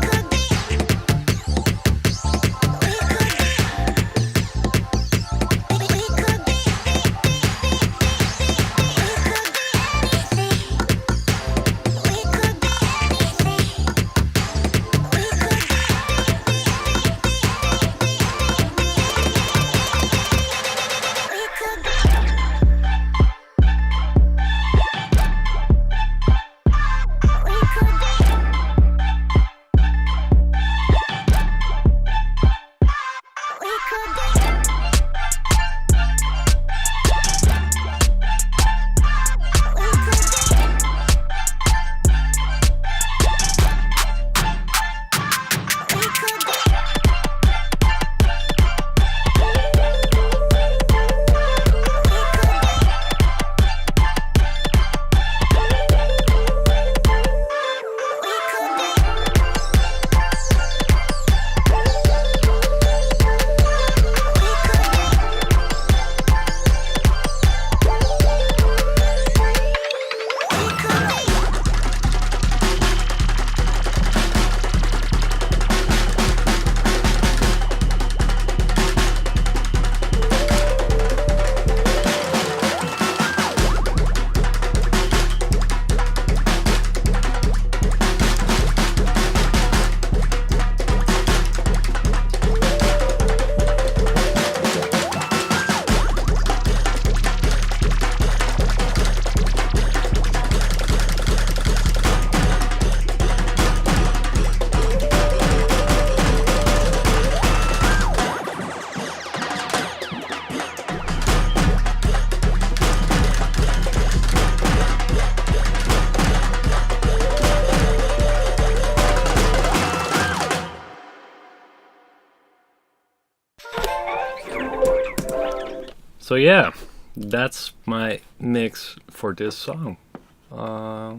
So yeah, that's my mix for this song. Uh,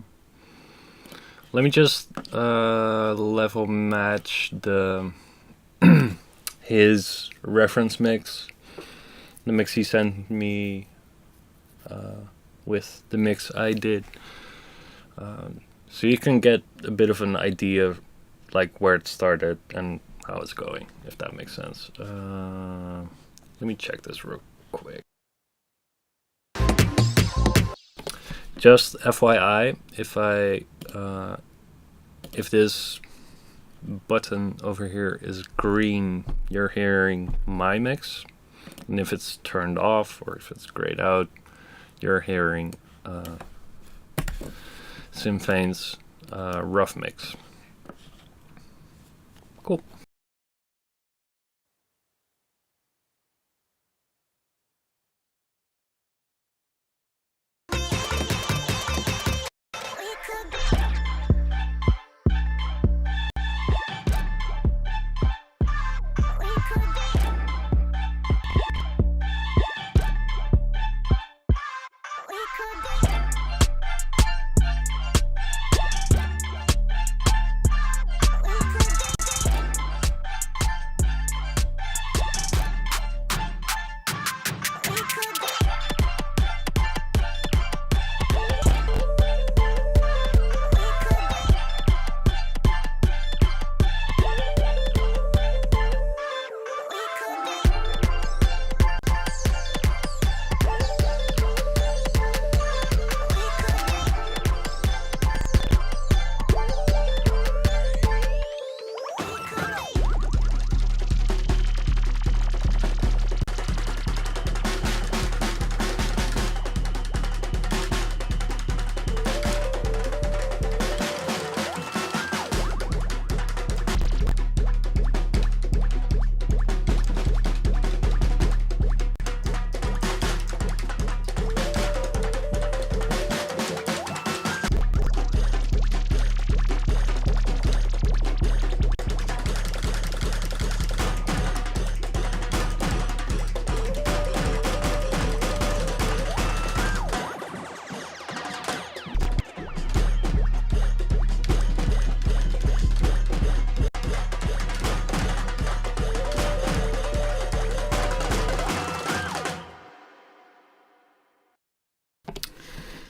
Let me just level match the his reference mix, the mix he sent me with the mix I did, so you can get a bit of an idea of like where it started and how it's going, if that makes sense. Let me check this real quick. Just FYI, if this button over here is green, you're hearing my mix, and if it's turned off or if it's grayed out, you're hearing Simfane's rough mix. Cool.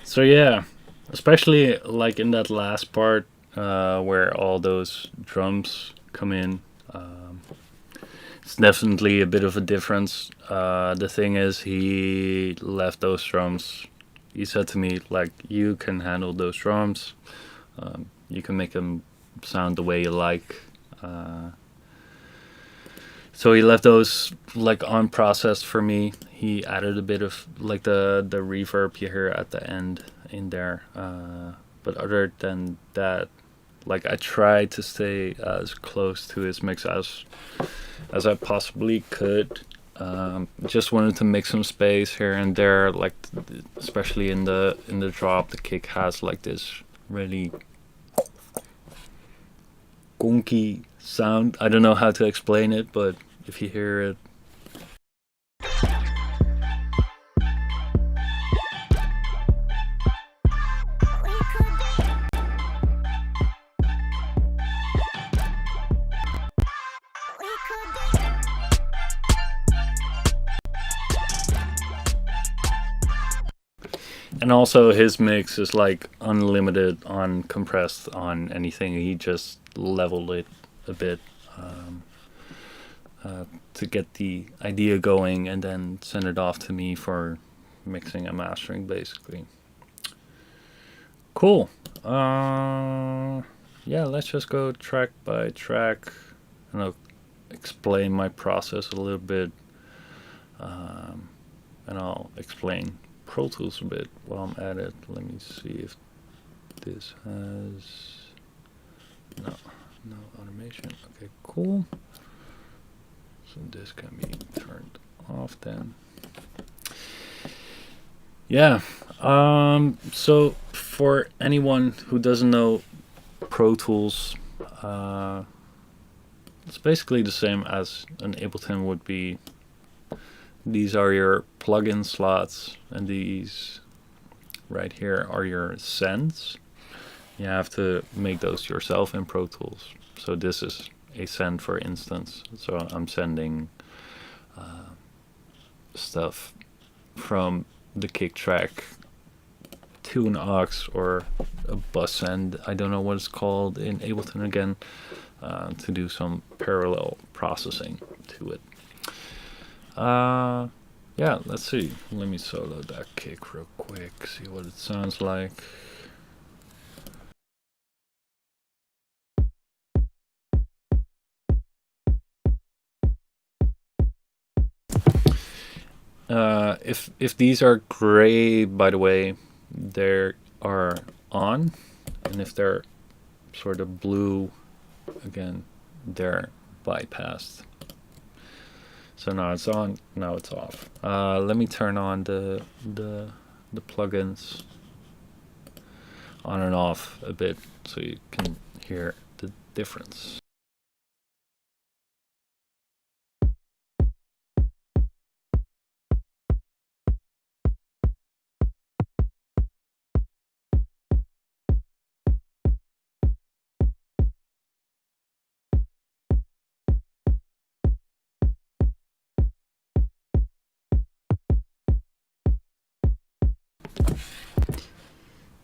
So yeah, especially like in that last part where all those drums come in, it's definitely a bit of a difference. The thing is, he left those drums. He said to me, like, you can handle those drums. You can make them sound the way you like. So he left those like unprocessed for me. He added a bit of like the reverb you hear at the end in there. But other than that, like I tried to stay as close to his mix as I possibly could. Just wanted to make some space here and there, like especially in the drop, the kick has like this really gonky sound. I don't know how to explain it, but if you hear it. And also his mix is like unlimited on compressed on anything. He just leveled it a bit to get the idea going and then send it off to me for mixing and mastering basically. Cool. Yeah, let's just go track by track and I'll explain my process a little bit, and I'll explain Pro Tools a bit while I'm at it. Let me see if this has no automation. Okay, cool. So this can be turned off then. Yeah. So for anyone who doesn't know Pro Tools, it's basically the same as an Ableton would be. these are your plugin slots, and these right here are your sends. You have to make those yourself in Pro Tools. So this is a send, for instance. So I'm sending stuff from the kick track to an aux or a bus send. I don't know what it's called in Ableton again, to do some parallel processing to it. Yeah, let's see. Let me solo that kick real quick, see what it sounds like. If these are gray, by the way, they are on, and if they're sort of blue, again, they're bypassed. So now it's on, now it's off. Let me turn on the plugins on and off a bit so you can hear the difference.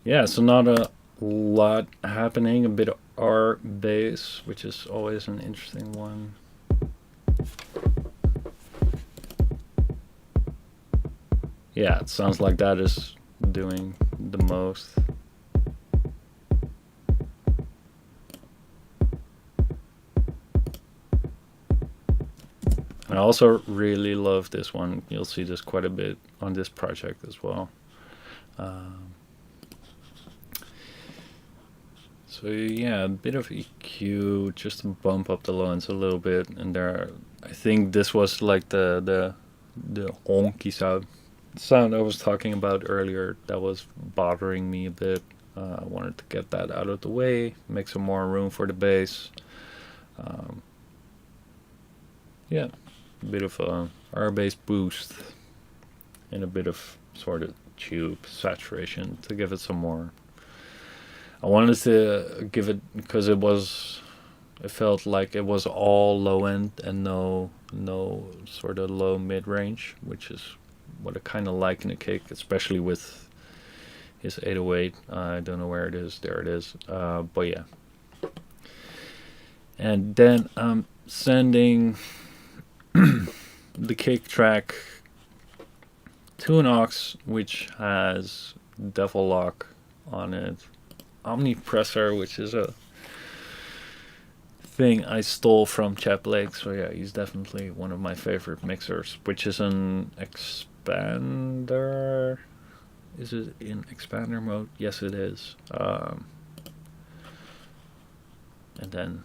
Yeah, so not a lot happening, a bit of R bass, which is always an interesting one. Yeah, it sounds like that is doing the most. I also really love this one. You'll see this quite a bit on this project as well. So yeah, a bit of EQ just to bump up the low ends a little bit, and I think this was like the honky sound I was talking about earlier that was bothering me a bit. I wanted to get that out of the way, make some more room for the bass. Yeah, a bit of a R bass boost and a bit of sort of tube saturation to give it some more. I wanted to give it because it felt like it was all low end and no sort of low mid range, which is what I kind of like in a kick, especially with his 808. I don't know where it is. There it is. But yeah. And then I'm sending the kick track to an aux, which has Devil Lock on it. Omnipressor, which is a thing I stole from Chap Lake. So yeah, he's definitely one of my favorite mixers, which is an expander. Is it in expander mode? Yes, it is. And then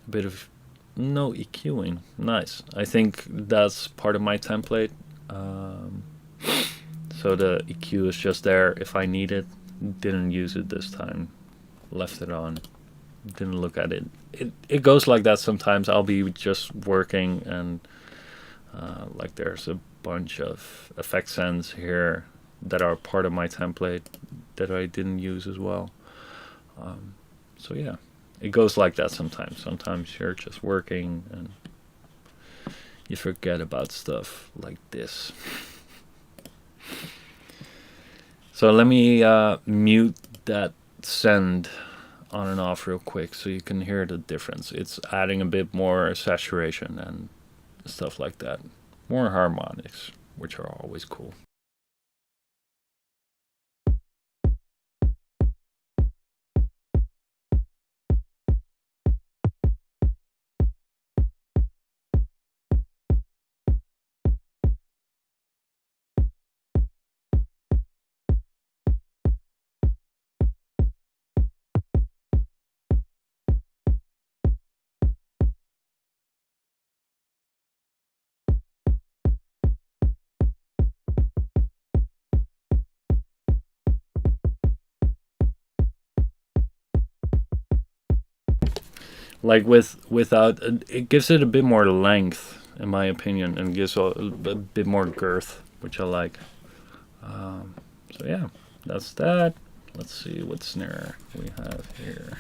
a bit of no EQing. Nice. I think that's part of my template. So the EQ is just there if I need it. Didn't use it this time. Left it on. Didn't look at it. It goes like that sometimes. I'll be just working and like there's a bunch of effect sends here that are part of my template that I didn't use as well. So yeah, it goes like that sometimes. Sometimes you're just working and you forget about stuff like this. So let me mute that send on and off real quick so you can hear the difference. It's adding a bit more saturation and stuff like that. More harmonics, which are always cool. Like without it gives it a bit more length in my opinion, and gives a bit more girth, which I like. So yeah, that's that. Let's see what snare we have here.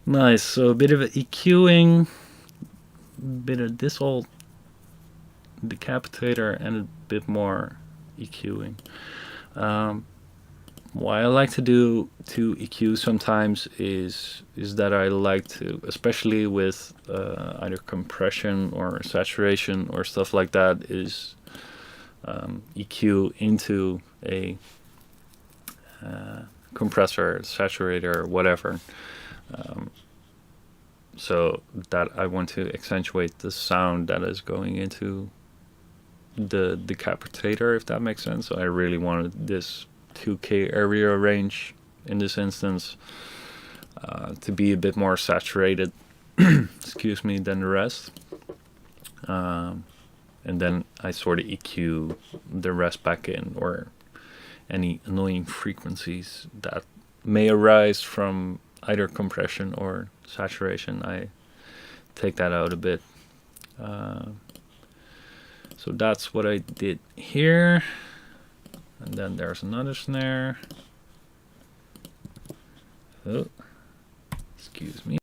Nice, so a bit of EQing, bit of this old decapitator, and a bit more EQing. Why I like to do to EQ sometimes is that I like to, especially with either compression or saturation or stuff like that, is EQ into a compressor, saturator, whatever. So that I want to accentuate the sound that is going into the decapitator, if that makes sense. So I really wanted this 2K area range in this instance to be a bit more saturated, excuse me, than the rest. And then I sort of EQ the rest back in, or any annoying frequencies that may arise from either compression or saturation. I take that out a bit. So that's what I did here. And then there's another snare. Oh, excuse me.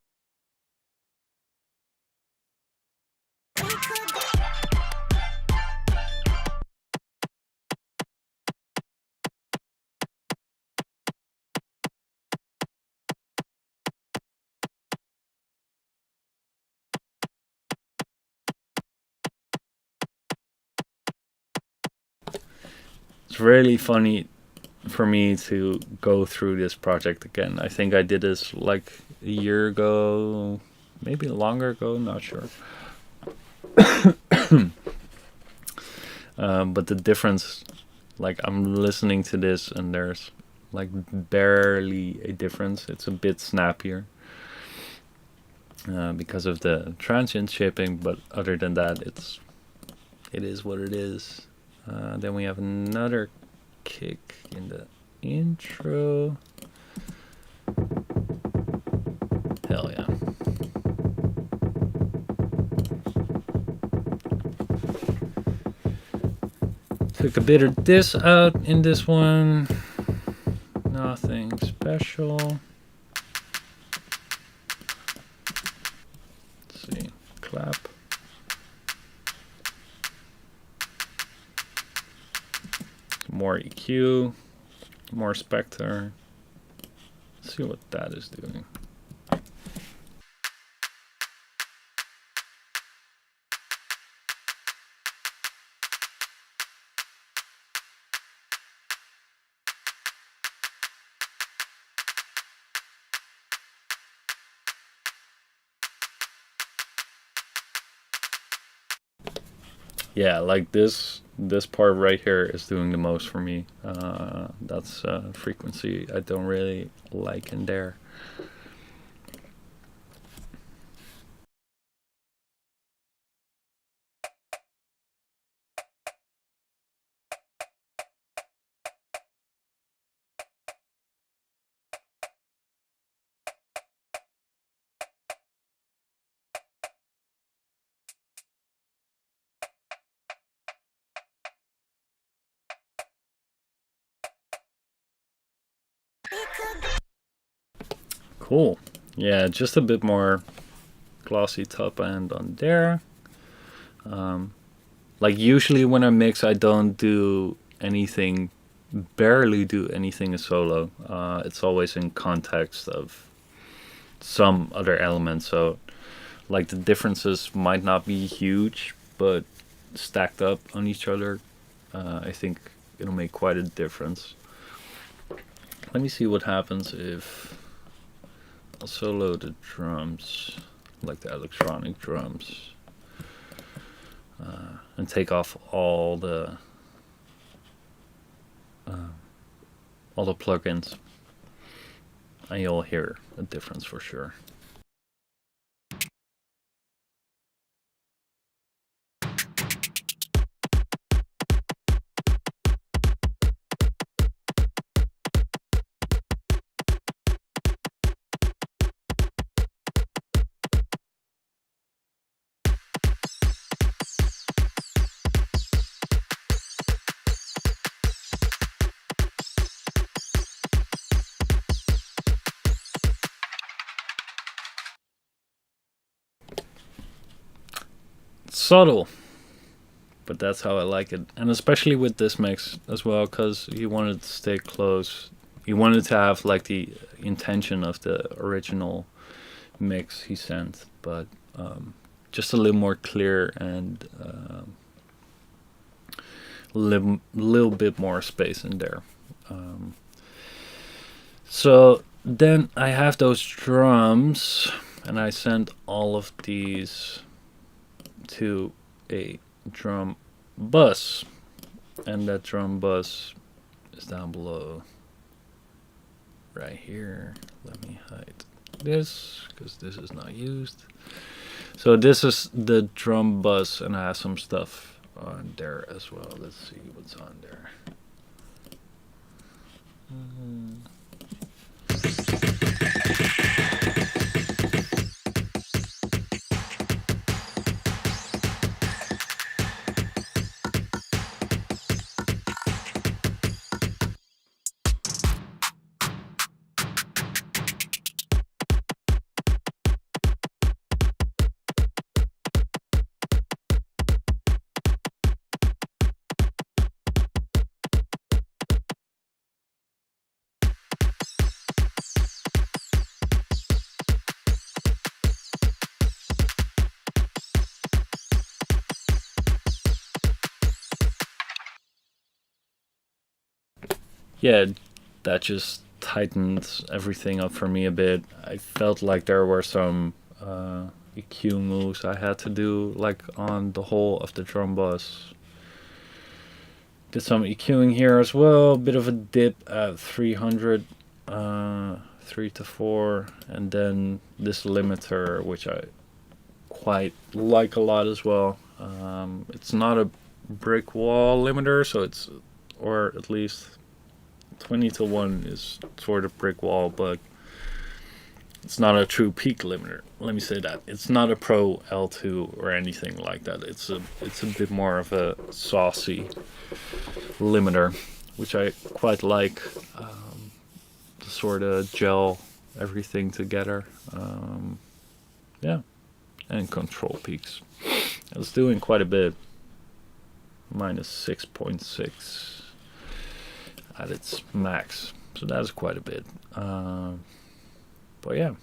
It's really funny for me to go through this project again. I think I did this like a year ago, maybe longer ago, not sure. But the difference, like I'm listening to this and there's like barely a difference. It's a bit snappier because of the transient shaping, but other than that, it is what it is. Then we have another kick in the intro. Hell yeah. Took a bit of this out in this one. Nothing special. Let's see. Clap. More EQ, more Spectre. Let's see what that is doing. Yeah, like this part right here is doing the most for me. That's frequency I don't really like in there. Cool. Yeah, just a bit more glossy top end on there. Like usually when I mix, I don't do anything, barely do anything solo. It's always in context of some other element. So like the differences might not be huge, but stacked up on each other, I think it'll make quite a difference. Let me see what happens if I'll solo the drums. like the electronic drums, and take off all the plugins, and you'll hear a difference for sure. Subtle, but that's how I like it, and especially with this mix as well, because you wanted to stay close. You wanted to have like the intention of the original mix he sent, but just a little more clear and little bit more space in there. So then I have those drums, and I sent all of these to a drum bus, and that drum bus is down below right here. Let me hide this because this is not used. So this is the drum bus, and I have some stuff on there as well. Let's see what's on there. Yeah, that just tightened everything up for me a bit. I felt like there were some EQ moves I had to do, like on the whole of the drum bus. Did some EQing here as well. Bit of a dip at 300, 3 to 4, and then this limiter, which I quite like a lot as well. It's not a brick wall limiter, so it's, or at least 20 to 1 is sort of brick wall, but it's not a true peak limiter. Let me say that. It's not a Pro L2 or anything like that. It's a bit more of a saucy limiter, which I quite like, to sort of gel everything together. Yeah, and control peaks. I was doing quite a bit. Minus 6.6 at its max, so that's quite a bit. But yeah,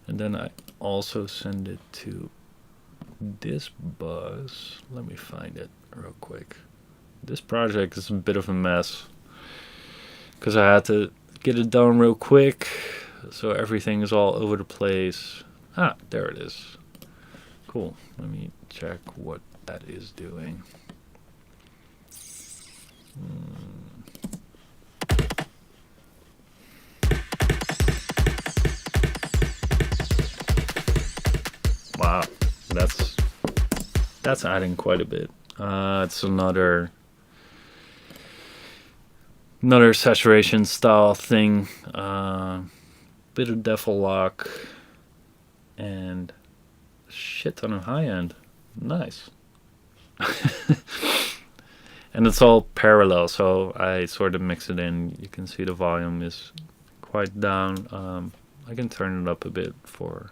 and then I also send it to this bus. Let me find it real quick. This project is a bit of a mess because I had to get it done real quick, so everything is all over the place. Ah, there it is. Cool. Let me check what that is doing. Wow, that's adding quite a bit. It's another saturation style thing. Bit of Devil Lock and shit ton of high end. Nice. And it's all parallel, so I sort of mix it in. You can see the volume is quite down. I can turn it up a bit for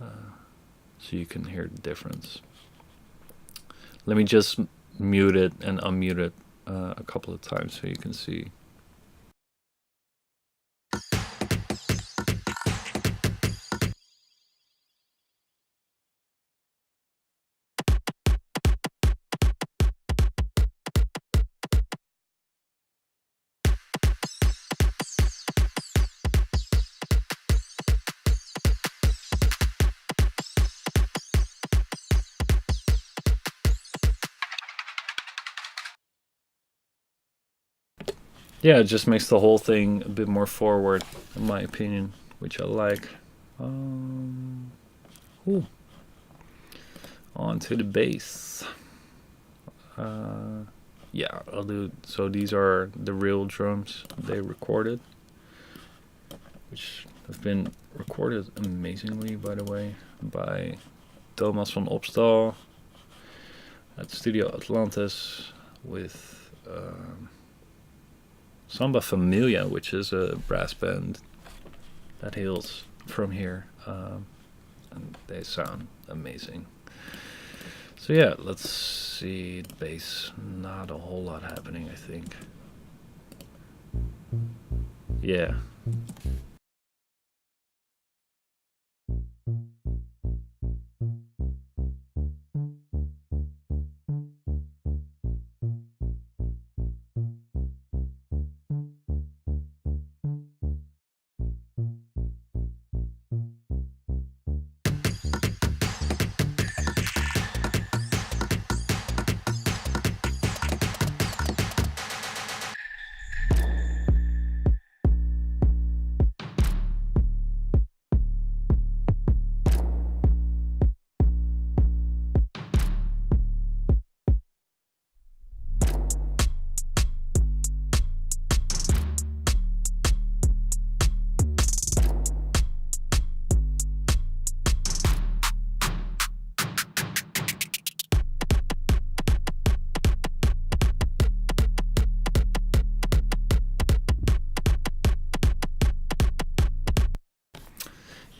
so you can hear the difference. Let me just mute it and unmute it a couple of times so you can see. yeah, it just makes the whole thing a bit more forward, in my opinion, which I like. Cool. On to the bass. Yeah, I'll do. So these are the real drums they recorded, which have been recorded amazingly, by the way, by Thomas van Opstal at Studio Atlantis with Samba Familia, which is a brass band that hails from here, and they sound amazing. So yeah, let's see the bass. Not a whole lot happening, I think. Yeah.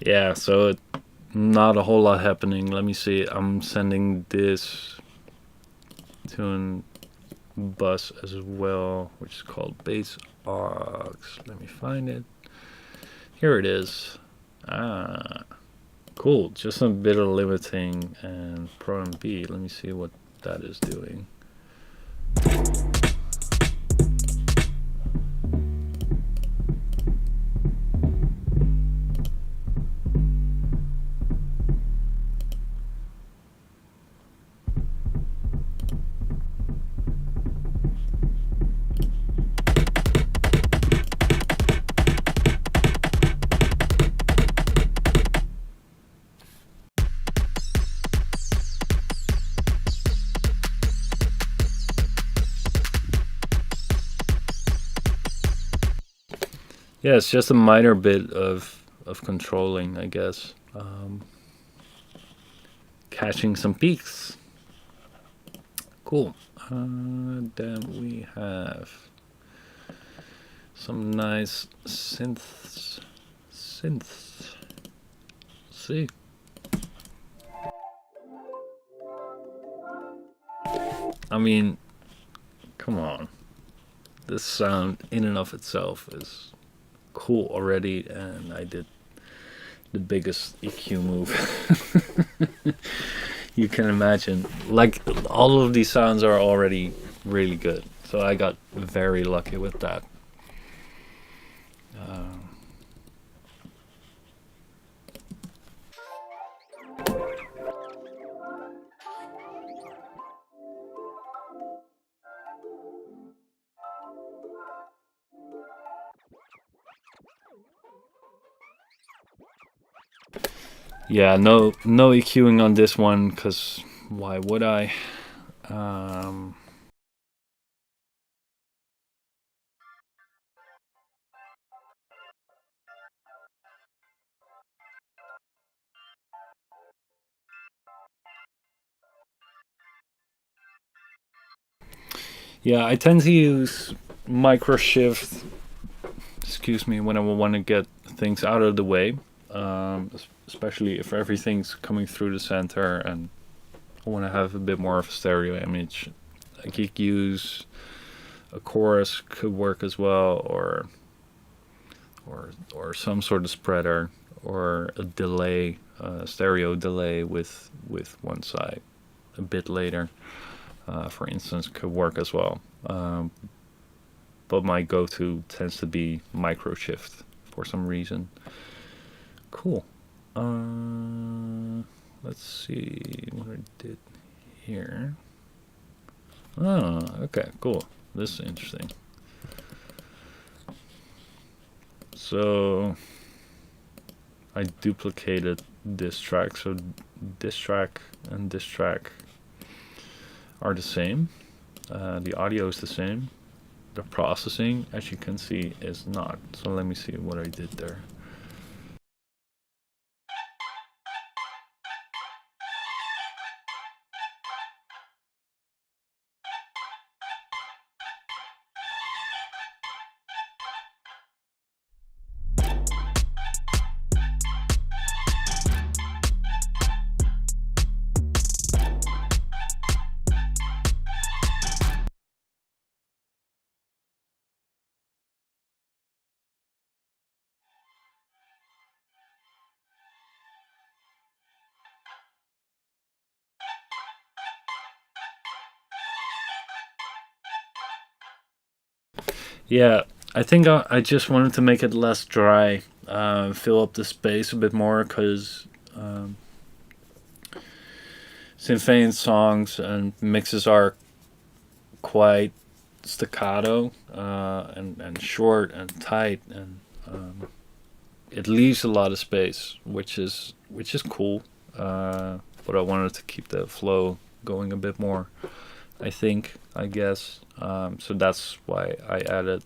Yeah, so not a whole lot happening. Let me see. I'm sending this to a bus as well, which is called Bass Aux. Let me find it. Here it is. Ah, cool. Just a bit of limiting and Pro and B. Let me see what that is doing. Yeah, it's just a minor bit of controlling, I guess. Catching some peaks. Cool. Then we have some nice synths. Synths. Let's see. I mean, come on. This sound in and of itself is cool already, and I did the biggest EQ move you can imagine. Like, all of these sounds are already really good, so I got very lucky with that. Yeah, no EQing on this one, because why would I? Um, yeah, I tend to use micro shift, excuse me, when I want to get things out of the way, especially if everything's coming through the center and I want to have a bit more of a stereo image. I could use a chorus, could work as well, or some sort of spreader, or a delay, stereo delay with one side a bit later, for instance, could work as well. But my go-to tends to be micro shift for some reason. Cool. Let's see what I did here. Oh, okay, cool. This is interesting. So I duplicated this track, so this track and this track are the same. The audio is the same. The processing, as you can see, is not. So let me see what I did there. Yeah, I think I just wanted to make it less dry, fill up the space a bit more, because Sinn Féin songs and mixes are quite staccato, and short and tight, and it leaves a lot of space, which is cool. But I wanted to keep the flow going a bit more. I guess. So that's why I added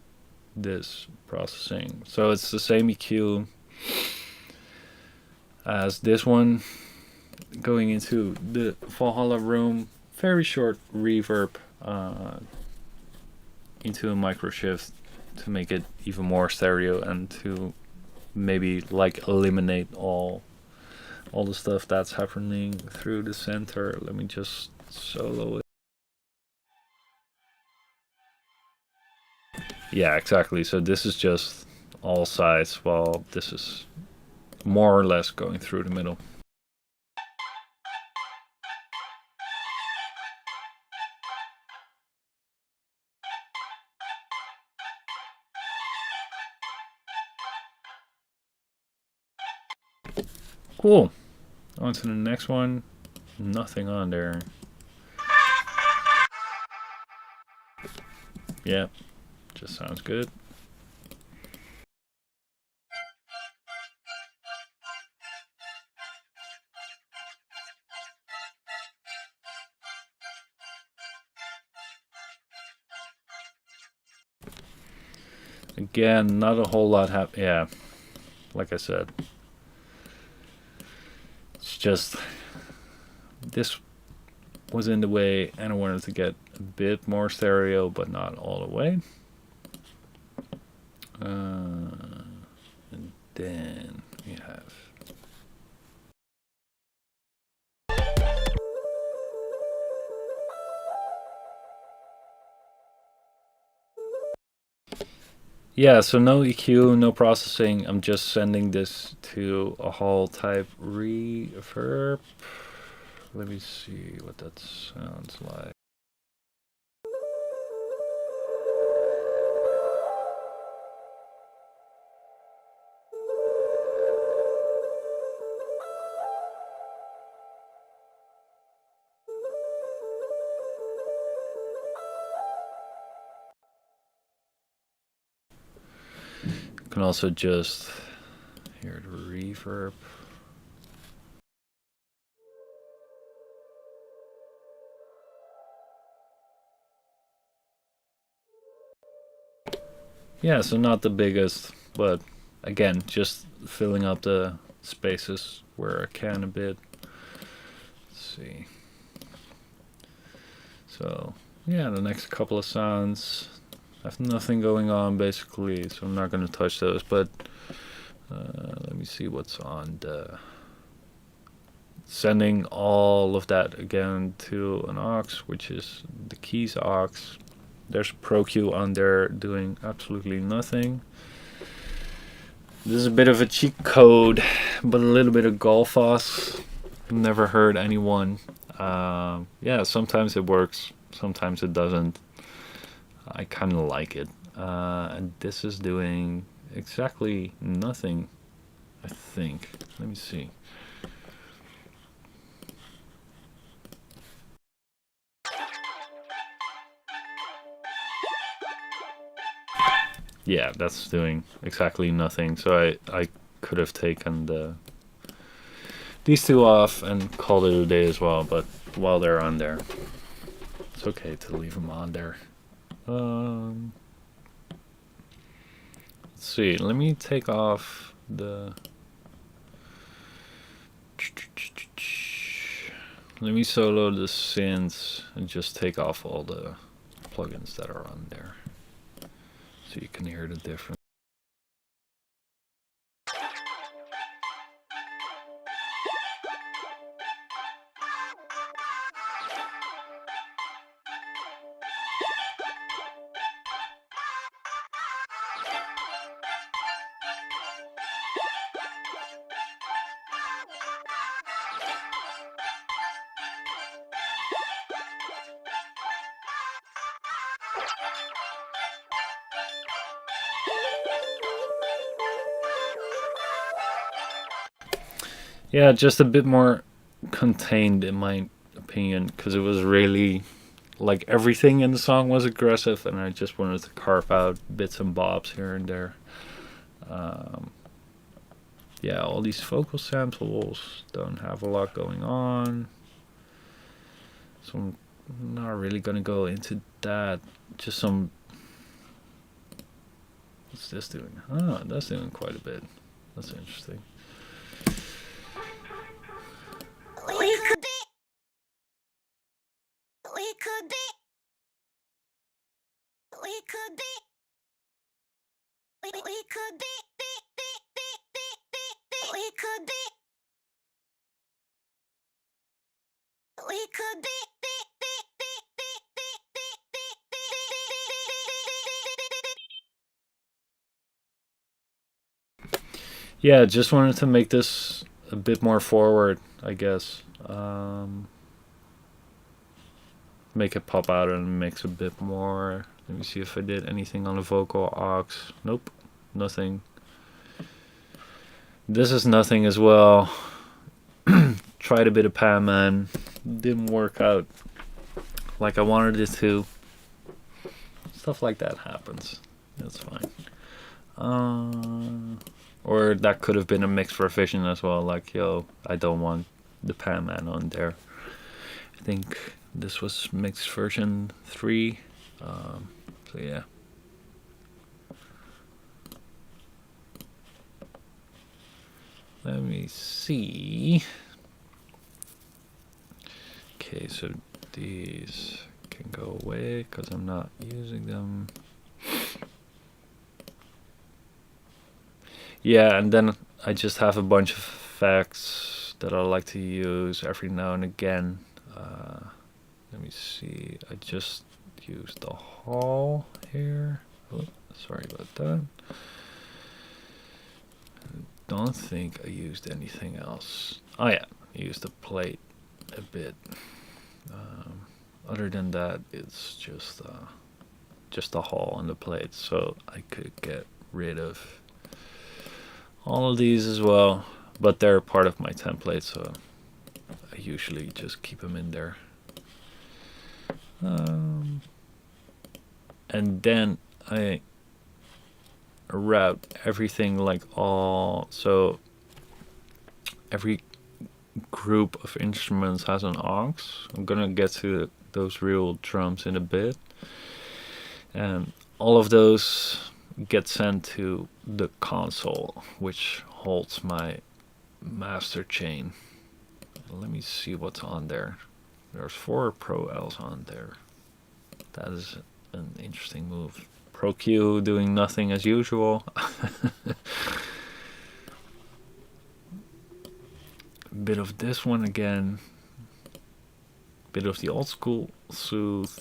this processing. So it's the same EQ as this one, going into the Valhalla room. Very short reverb into a micro shift to make it even more stereo, and to maybe like eliminate all the stuff that's happening through the center. Let me just solo it. Yeah, exactly. So this is just all sides, while this is more or less going through the middle. Cool. On to the next one. Nothing on there. Yeah, just sounds good. Again, not a whole lot yeah, like I said. It's just this was in the way, and I wanted to get a bit more stereo, but not all the way. And then we have. Yeah, so no EQ, no processing. I'm just sending this to a hall type reverb. Let me see what that sounds like. You can also just hear the reverb. Yeah, so not the biggest, but again, just filling up the spaces where I can a bit. Let's see. So, yeah, the next couple of sounds have nothing going on basically, so I'm not going to touch those, but let me see what's on the. Sending all of that again to an aux, which is the keys aux. There's a Pro Q on there doing absolutely nothing. This is a bit of a cheat code, but a little bit of Golfos. Never heard anyone. Yeah, sometimes it works, sometimes it doesn't. I kind of like it. And this is doing exactly nothing, I think. Let me see. Yeah, that's doing exactly nothing. So I could have taken these two off and called it a day as well. But while they're on there, it's okay to leave them on there. Let's see. Let me take off the. Let me solo the synths and just take off all the plugins that are on there, so you can hear the difference. Yeah, just a bit more contained in my opinion, because it was really like everything in the song was aggressive, and I just wanted to carve out bits and bobs here and there. Um, yeah, all these vocal samples don't have a lot going on, so I'm not really gonna go into that. Just some. What's this doing? Ah, that's doing quite a bit. That's interesting. We could be. We could be. We could be. We could be. We could be. We could be. Yeah, just wanted to make this a bit more forward, I guess. Make it pop out and mix a bit more. Let me see if I did anything on the vocal aux. Nope, nothing. This is nothing as well. Tried a bit of Pan Man. Didn't work out like I wanted it to. Stuff like that happens. That's fine. Or that could have been a mixed revision as well. Like, yo, I don't want the Pan Man on there. I think this was mixed version 3. So yeah. Let me see. Okay, so these can go away because I'm not using them. Yeah, and then I just have a bunch of effects that I like to use every now and again. Let me see. I just used the hall here. Oh, sorry about that. Don't think I used anything else. Oh yeah, I used the plate a bit. Other than that, it's just the hall and the plate, so I could get rid of all of these as well. But they're part of my template, so I usually just keep them in there. And then I route everything like all, so every group of instruments has an aux. I'm gonna get to those real drums in a bit, and all of those get sent to the console, which holds my master chain. Let me see what's on there. There's 4 Pro Ls on there. That is an interesting move. Pro Q doing nothing as usual. Bit of this one again. Bit of the old school soothe.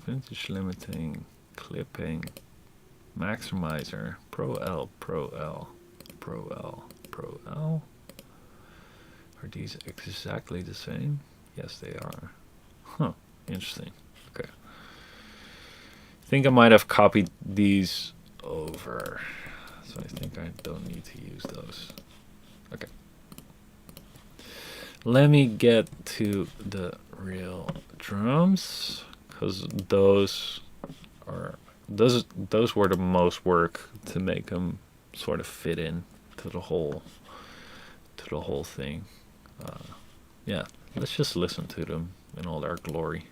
Vintage limiting. Clipping. Maximizer. Pro L, Pro L, Pro L, Pro L. Are these exactly the same? Yes, they are. Huh, interesting. Okay. I think I might have copied these over, so I think I don't need to use those. Okay. Let me get to the real drums, because those are those were the most work to make them sort of fit in to the whole thing. Yeah, let's just listen to them in all their glory.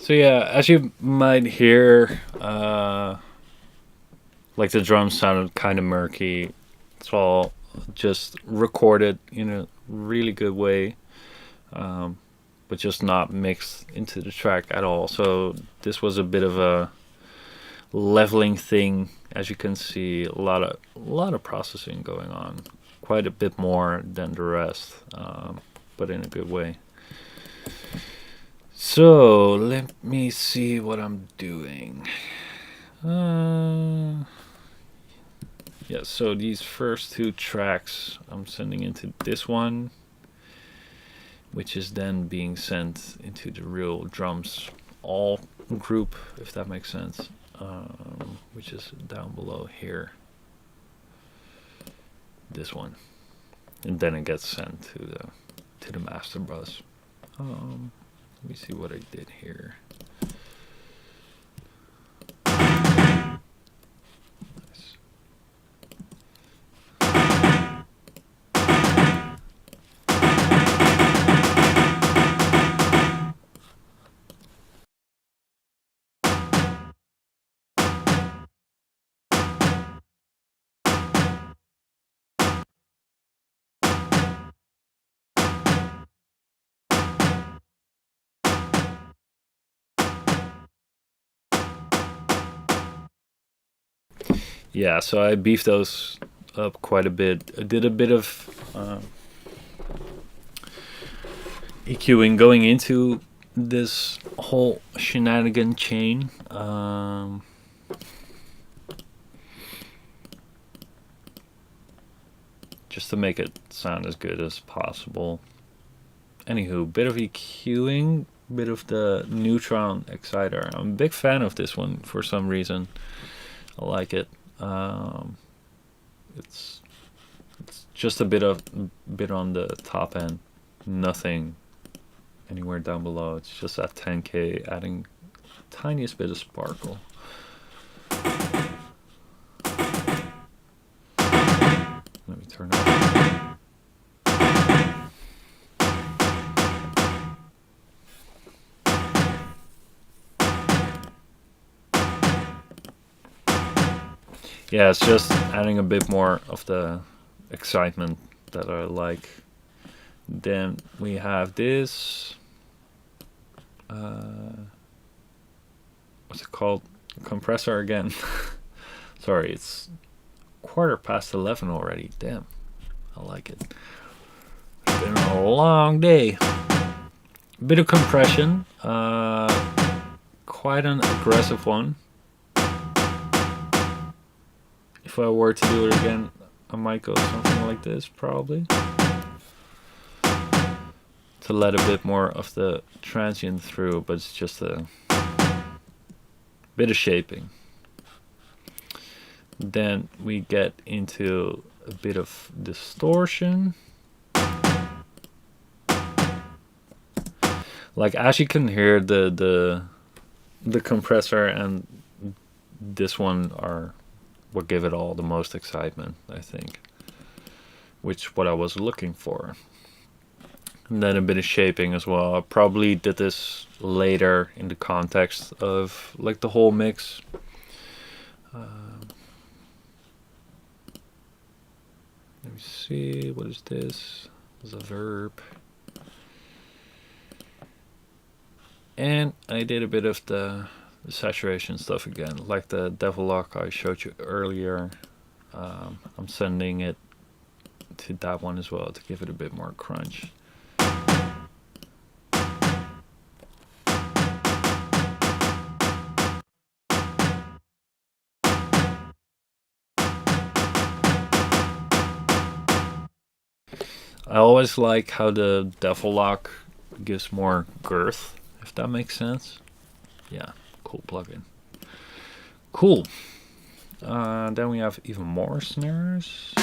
So yeah, as you might hear, like the drums sounded kind of murky. It's all just recorded in a really good way, but just not mixed into the track at all. So this was a bit of a leveling thing, as you can see. A lot of processing going on, quite a bit more than the rest, but in a good way. So let me see what I'm doing. Yeah, so these first two tracks I'm sending into this one, which is then being sent into the real drums all group, if that makes sense, which is down below here. This one, and then it gets sent to the master bus. Let me see what I did here. Nice. Yeah, so I beefed those up quite a bit. I did a bit of EQing going into this whole shenanigan chain. Just to make it sound as good as possible. Anywho, bit of EQing, bit of the neutron exciter. I'm a big fan of this one for some reason. I like it. It's just a bit on the top end, nothing anywhere down below. It's just at 10K, adding tiniest bit of sparkle. Let me turn it on. Yeah, it's just adding a bit more of the excitement that I like. Then we have this. What's it called? Compressor again. Sorry, it's 11:15 already. Damn, I like it. It's been a long day. Bit of compression. Quite an aggressive one. If I were to do it again, I might go something like this, probably. To let a bit more of the transient through, but it's just a bit of shaping. Then we get into a bit of distortion. Like, as you can hear, the compressor and this one are what give it all the most excitement, I think, which what I was looking for. And then a bit of shaping as well. I probably did this later in the context of like the whole mix. see, what is this? It's a verb. And I did a bit of the saturation stuff again, like the devil lock I showed you earlier. I'm sending it to that one as well to give it a bit more crunch. I always like how the devil lock gives more girth, if that makes sense. Yeah, cool plugin. Cool. Then we have even more snares.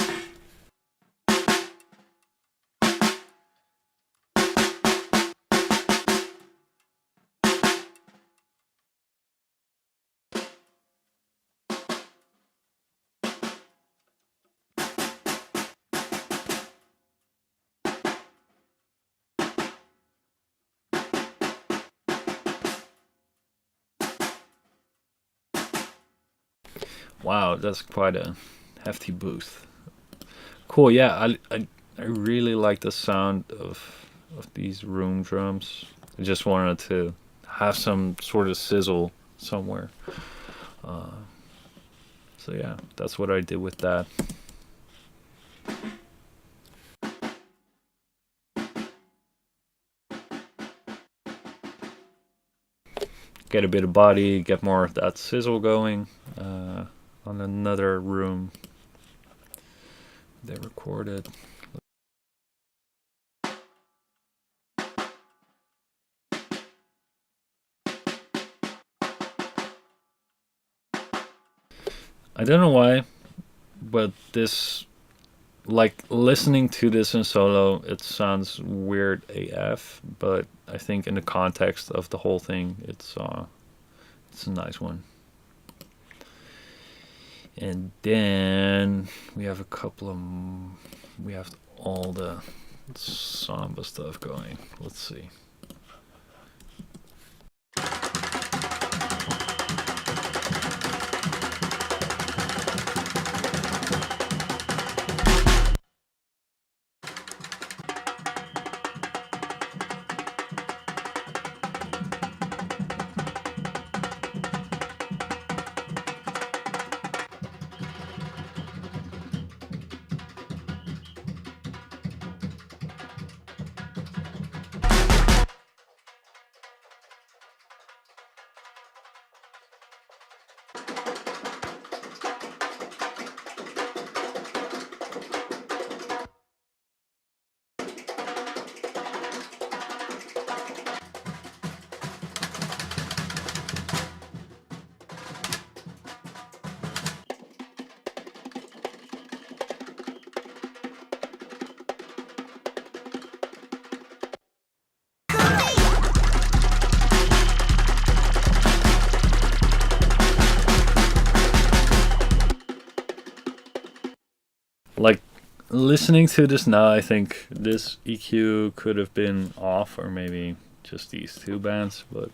Wow, that's quite a hefty boost. Cool, yeah, I really like the sound of these room drums. I just wanted to have some sort of sizzle somewhere. So yeah, that's what I did with that. Get a bit of body, get more of that sizzle going on another room they recorded. I don't know why, but this, like listening to this in solo, it sounds weird AF, but I think in the context of the whole thing, it's a nice one. And then we have we have all the samba stuff going. Let's see. Like listening to this now, I think this EQ could have been off, or maybe just these two bands, but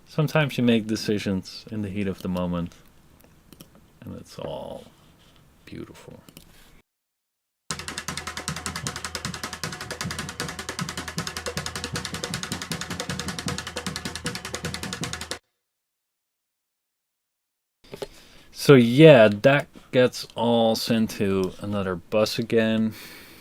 sometimes you make decisions in the heat of the moment, and it's all beautiful. So yeah, that gets all sent to another bus again,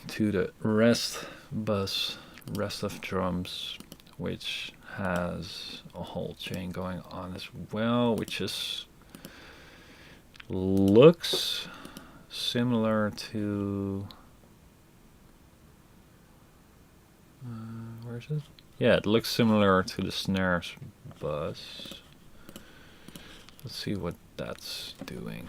to the rest bus, rest of drums, which has a whole chain going on as well, which is looks similar to where is it? Yeah, it looks similar to the snares bus. Let's see what that's doing.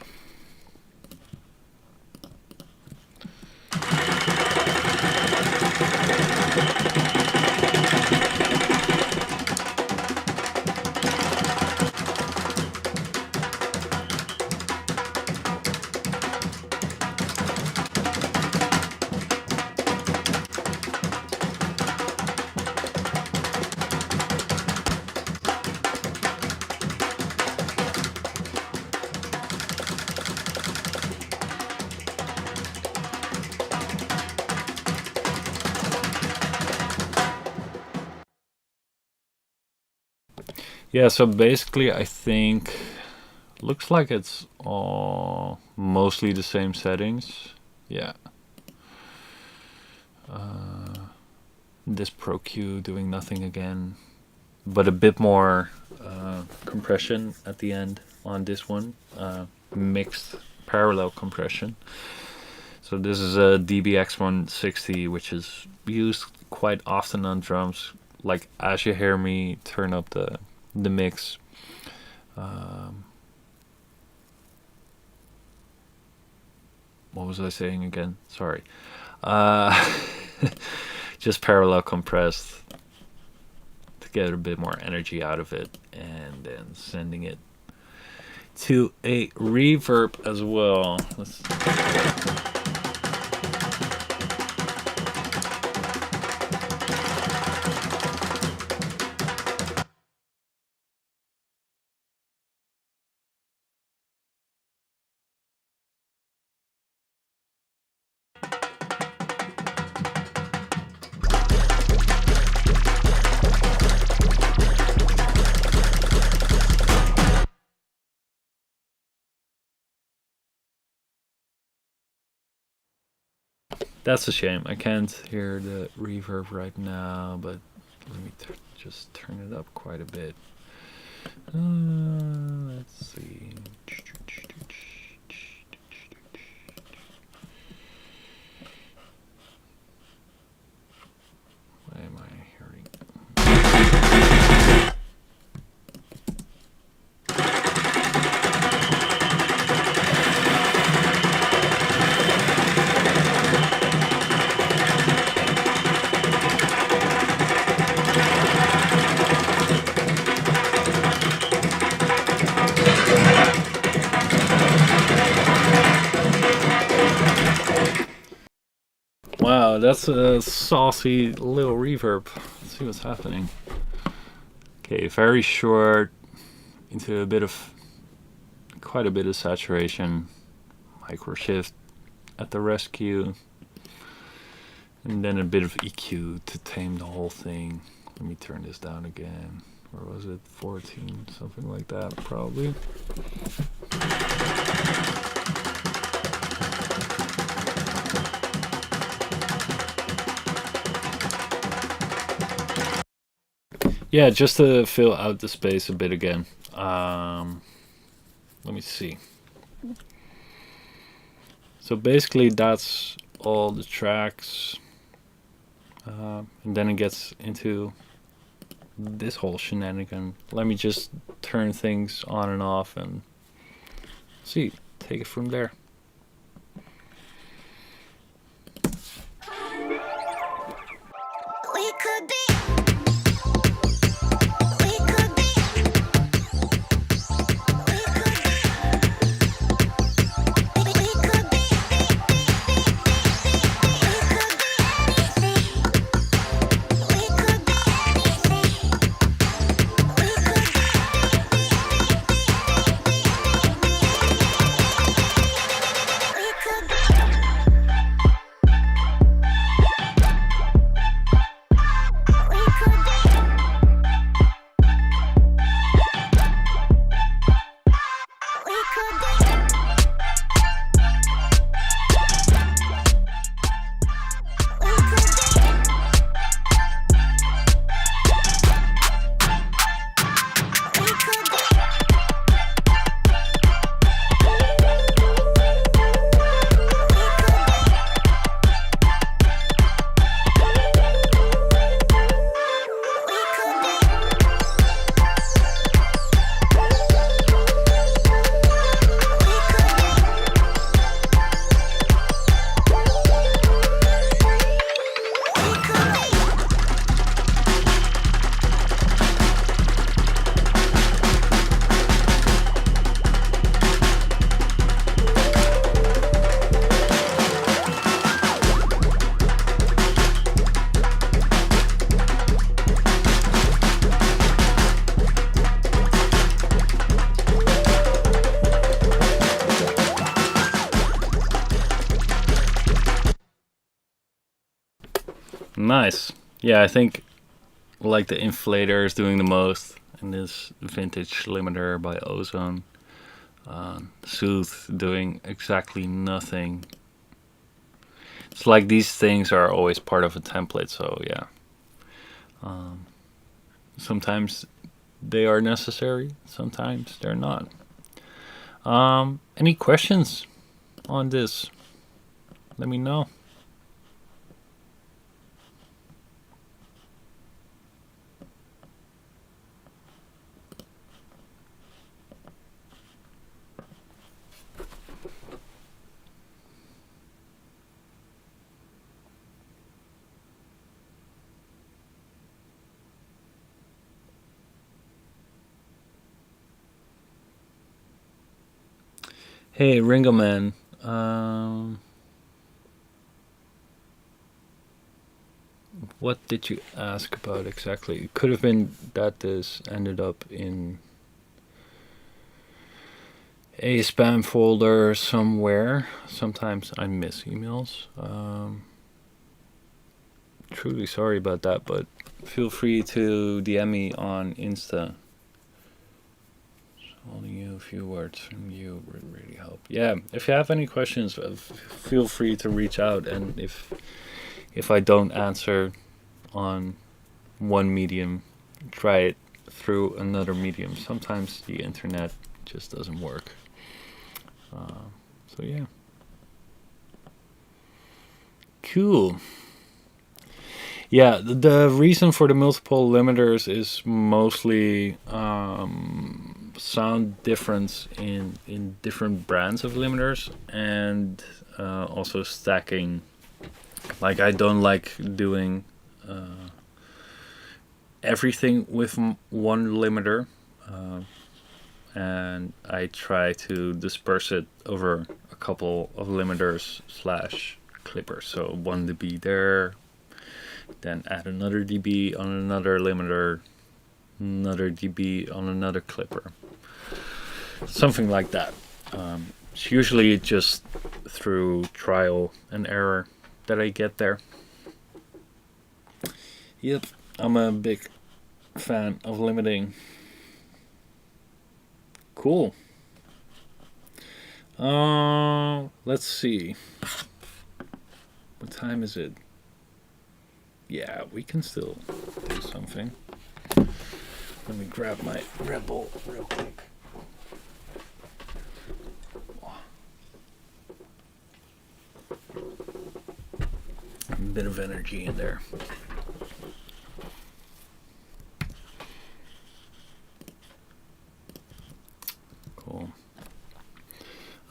Yeah, so basically I think looks like it's all mostly the same settings. Yeah. This Pro Q doing nothing again, but a bit more compression at the end on this one. Mixed parallel compression. So this is a DBX 160, which is used quite often on drums. Like as you hear me turn up the mix. What was I saying again? Sorry. Just parallel compressed to get a bit more energy out of it, and then sending it to a reverb as well. Let's That's a shame. I can't hear the reverb right now, but let me just turn it up quite a bit. Let's see. Why am I hearing? Wow, that's a saucy little reverb. Let's see what's happening. Okay, very short into a bit of, quite a bit of saturation. Micro shift at the rescue. And then a bit of EQ to tame the whole thing. Let me turn this down again. Where was it? 14, something like that, probably. Yeah, just to fill out the space a bit again. Let me see. So basically that's all the tracks. And then it gets into this whole shenanigan. Let me just turn things on and off and see. Take it from there. We could be. We could be. We could be. We could be anything. We could be. We could be. We could be. We could be. We could be. We could be. We could be. We could be. Nice. Yeah, I think like the inflator is doing the most, and this vintage limiter by Ozone. Sooth doing exactly nothing. It's like these things are always part of a template, so yeah. Sometimes they are necessary, sometimes they're not. Any questions on this? Let me know. Hey, Ringo Man. What did you ask about exactly? It could have been that this ended up in a spam folder somewhere. Sometimes I miss emails. Truly sorry about that, but feel free to DM me on Insta. Only you, a few words from you would really help. Yeah, if you have any questions, feel free to reach out. And if I don't answer on one medium, try it through another medium. Sometimes the internet just doesn't work. So yeah. Cool. Yeah, the reason for the multiple limiters is mostly sound difference in different brands of limiters, and also stacking. Like, I don't like doing everything with one limiter, and I try to disperse it over a couple of limiters / clippers. So 1 dB there, then add another dB on another limiter, another dB on another clipper, something like that. It's usually just through trial and error that I get there. Yep, I'm a big fan of limiting. Cool. Let's see. What time is it? Yeah, we can still do something. Let me grab my Red Bull real quick. A bit of energy in there. Cool.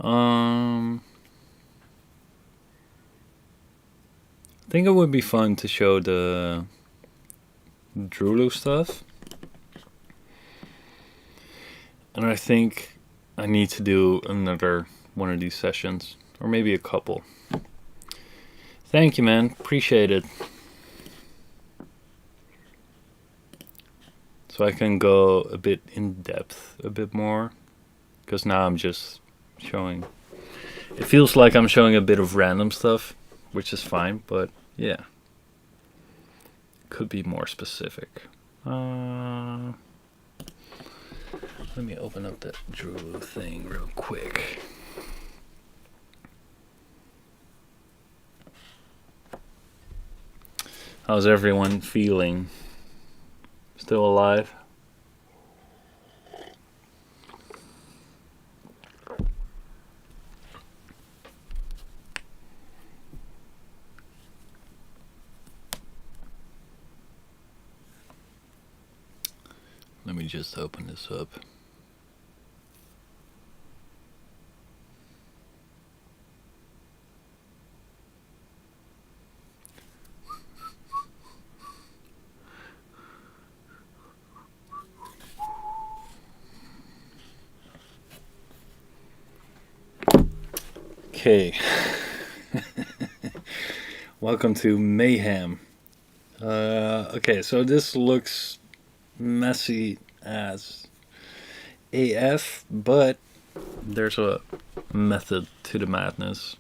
I think it would be fun to show the Drulu stuff. And I think I need to do another one of these sessions, or maybe a couple. Thank you, man. Appreciate it. So I can go a bit in depth, a bit more, because now I'm just showing. It feels like I'm showing a bit of random stuff, which is fine, but yeah, could be more specific. Let me open up that Drew thing real quick. How's everyone feeling? Still alive? Let me just open this up. Okay. Welcome to Mayhem. Okay, so this looks messy as AF, but there's a method to the madness.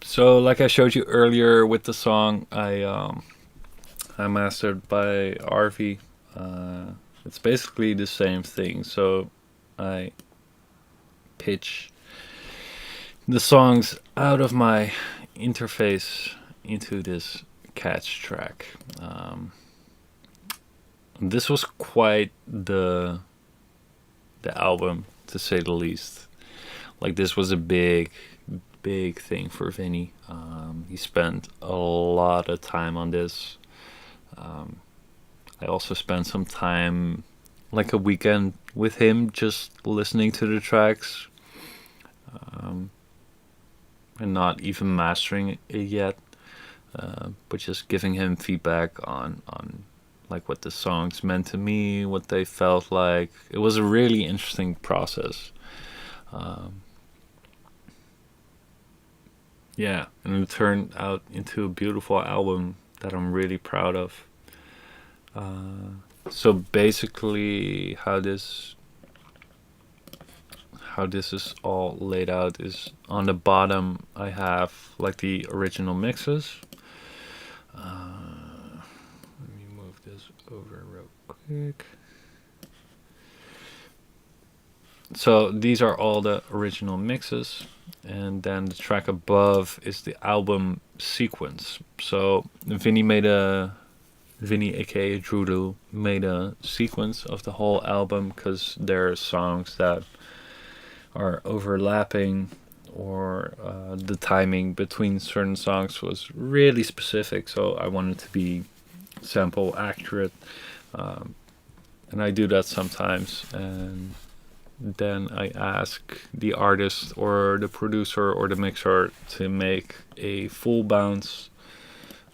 So like I showed you earlier with the song, I I mastered by Arvi. It's basically the same thing. So I pitch the songs out of my interface into this catch track. This was quite the album, to say the least. Like, this was a big thing for Vinny. He spent a lot of time on this. I also spent some time, like a weekend with him, just listening to the tracks, and not even mastering it yet, but just giving him feedback on like what the songs meant to me, what they felt like. It was a really interesting process. Yeah, and it turned out into a beautiful album that I'm really proud of. So basically, how this is all laid out is, on the bottom I have like the original mixes. Let me move this over real quick. So these are all the original mixes, and then the track above is the album sequence. So Vinny aka Drudu made a sequence of the whole album, because there are songs that are overlapping, or the timing between certain songs was really specific, so I wanted to be sample accurate, and I do that sometimes, and then I ask the artist or the producer or the mixer to make a full bounce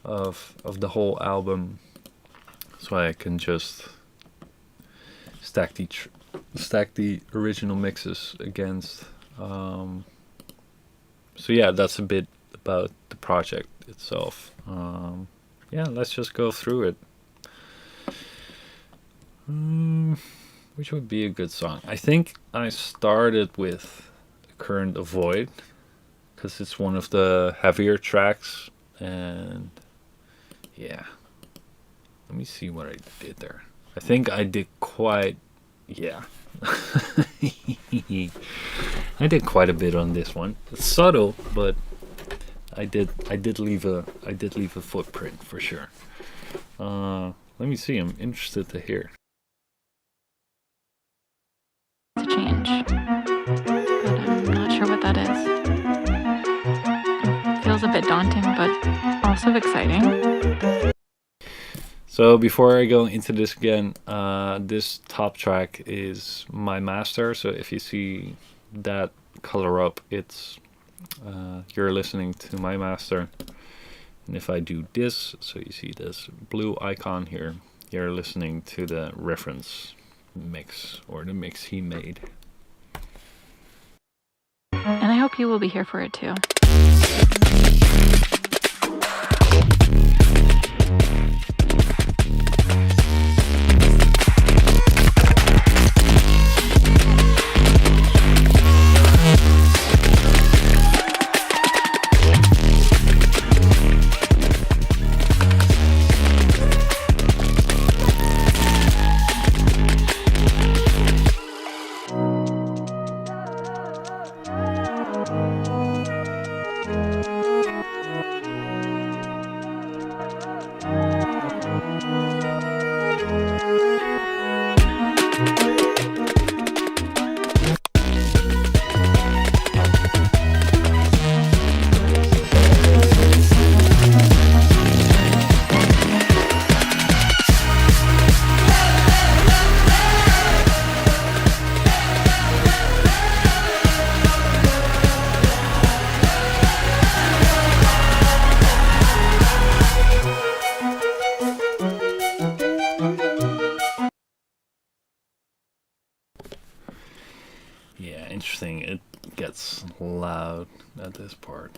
of the whole album, so I can just stack the original mixes against. So yeah, that's a bit about the project itself. Yeah, let's just go through it. Which would be a good song? I think I started with Current Avoid, because it's one of the heavier tracks, and yeah, let me see what I did there. I think I did quite, yeah. I did quite a bit on this one. It's subtle, but I did leave a footprint for sure. Let me see. I'm interested to hear. To change, but I'm not sure what that is. It feels a bit daunting, but also exciting. So before I go into this again, this top track is my master. So if you see that color up, it's you're listening to my master. And if I do this, so you see this blue icon here, you're listening to the reference mix, or the mix he made. And I hope you will be here for it too. Yeah, interesting. It gets loud at this part.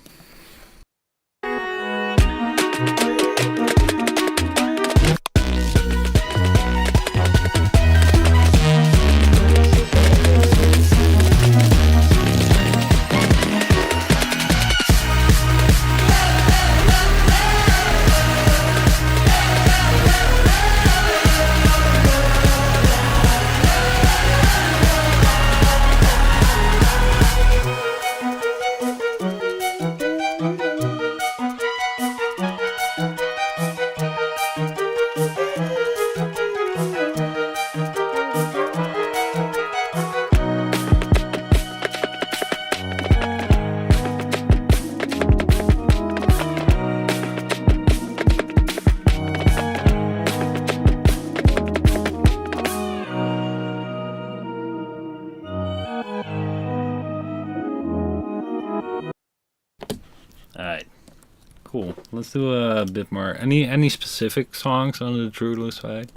All right. Cool. Let's do a bit more. Any specific songs on the Drulu side?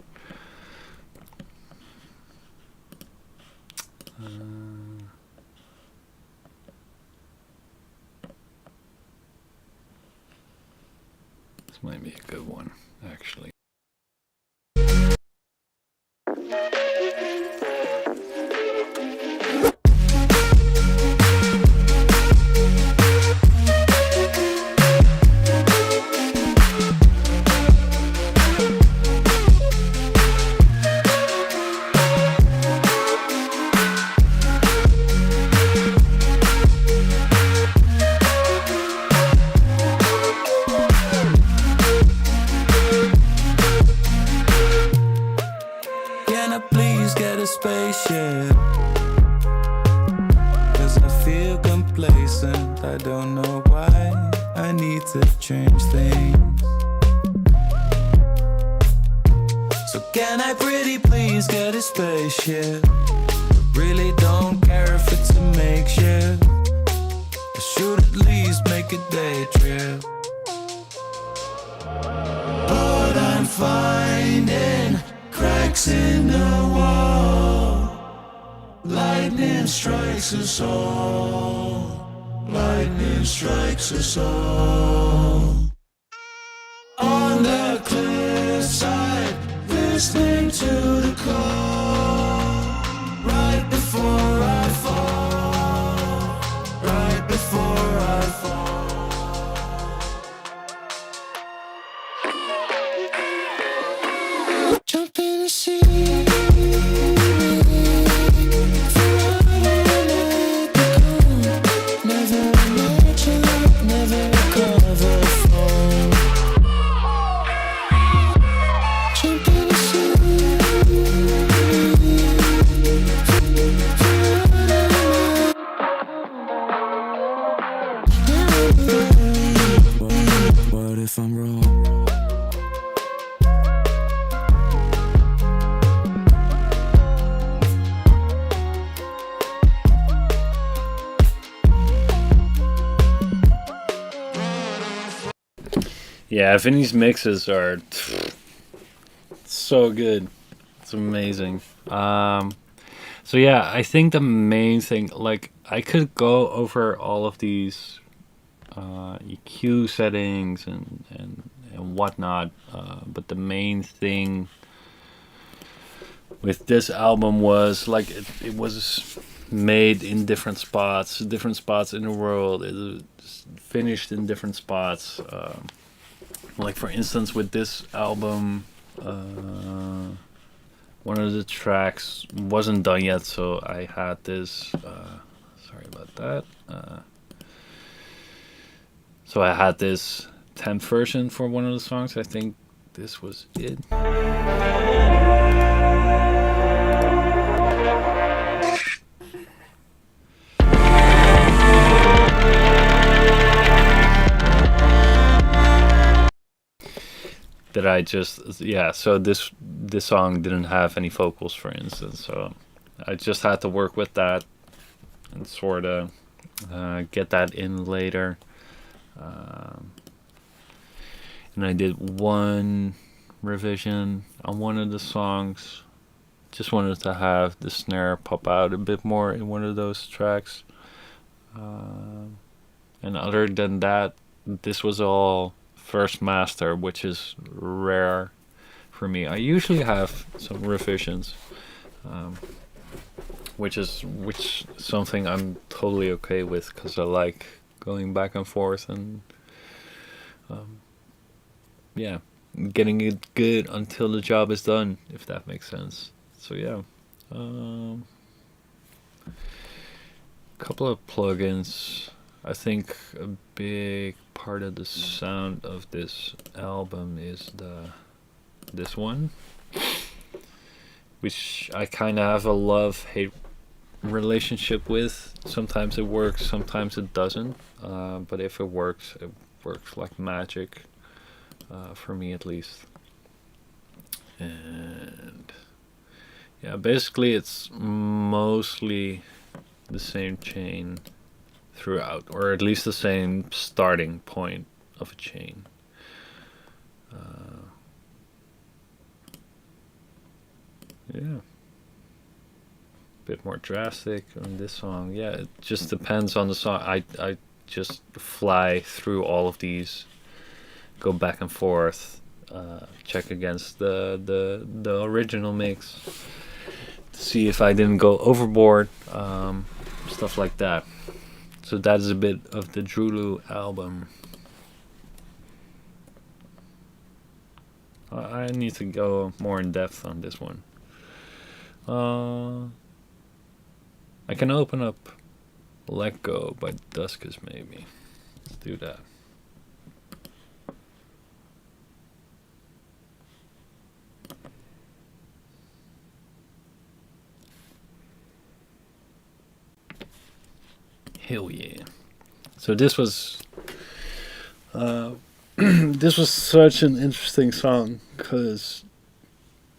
This might be a good one, actually. Can I please get a spaceship? Cause I feel complacent, I don't know why. I need to change things. So can I pretty please get a spaceship? Really don't care if it's a makeshift. I should at least make a day trip. But I'm finding cracks in the wall. Lightning strikes us all. Lightning strikes us all. On the cliffside, listening to the call. Right before I fall. Right before I fall. Jump in the sea. What if I'm wrong? Yeah, Vinny's mixes are so good. It's amazing. So yeah, I think the main thing, like, I could go over all of these EQ settings and whatnot, but the main thing with this album was like it was made in different spots in the world. It was finished in different spots. Like for instance, with this album, one of the tracks wasn't done yet, so I had this. Sorry about that. So I had this temp version for one of the songs. I think this was it. That I just, yeah, so this song didn't have any vocals, for instance, so I just had to work with that and sort of get that in later. And I did one revision on one of the songs. Just wanted to have the snare pop out a bit more in one of those tracks. And other than that, this was all first master, which is rare for me. I usually have some revisions, which something I'm totally okay with, because I like going back and forth and yeah, getting it good until the job is done, if that makes sense. So yeah, couple of plugins. I think a big part of the sound of this album is this one, which I kind of have a love-hate relationship with. Sometimes it works, sometimes it doesn't. But if it works like magic, for me at least. And yeah, basically it's mostly the same chain throughout, or at least the same starting point of a chain. Yeah, bit more drastic on this song. Yeah, it just depends on the song. I just fly through all of these, go back and forth, check against the original mix, see if I didn't go overboard, stuff like that. So that is a bit of the Drulu album. I need to go more in depth on this one. I can open up Let Go by Duskers maybe. Let's do that. Hell yeah. So this was this was such an interesting song because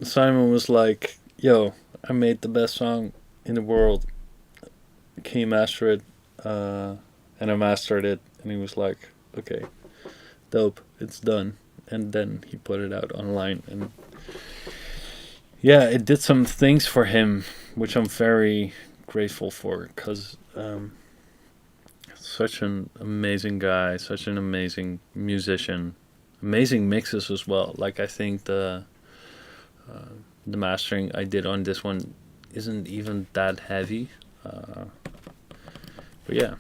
Simon was like, yo, I made the best song in the world. Can you master it? And I mastered it. And he was like, okay, dope, it's done. And then he put it out online. And yeah, it did some things for him, which I'm very grateful for because such an amazing guy, such an amazing musician, amazing mixes as well. Like I think the mastering I did on this one isn't even that heavy, but yeah,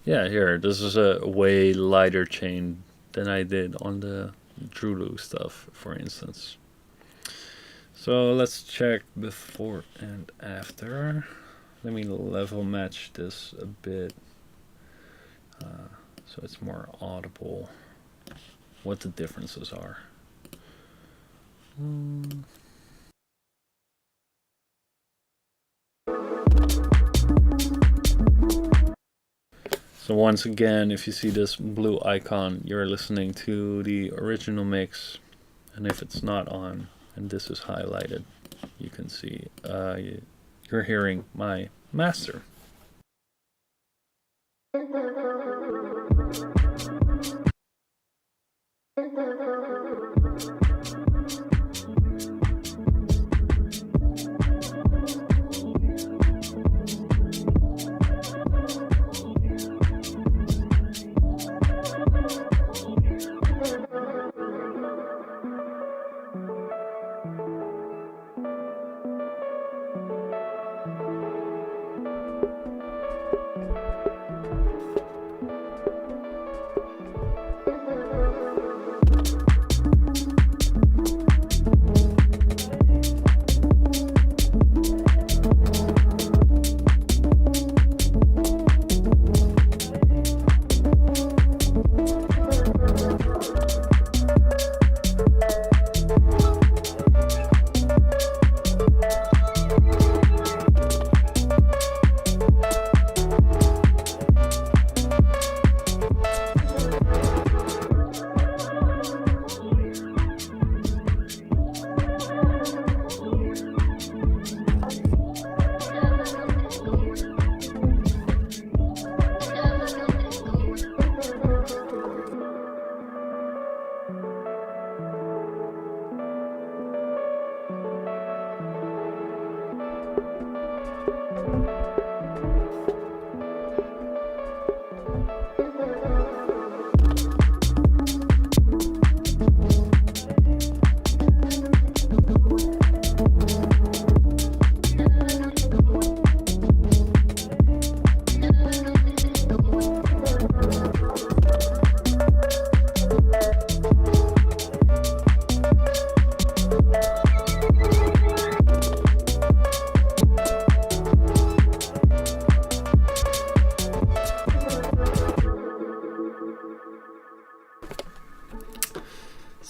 here this is a way lighter chain than I did on the Drulu stuff, for instance. So let's check before and after. Let me level match this a bit. So it's more audible what the differences are. So once again, if you see this blue icon, you're listening to the original mix, and if it's not on and this is highlighted, you can see you're hearing my master.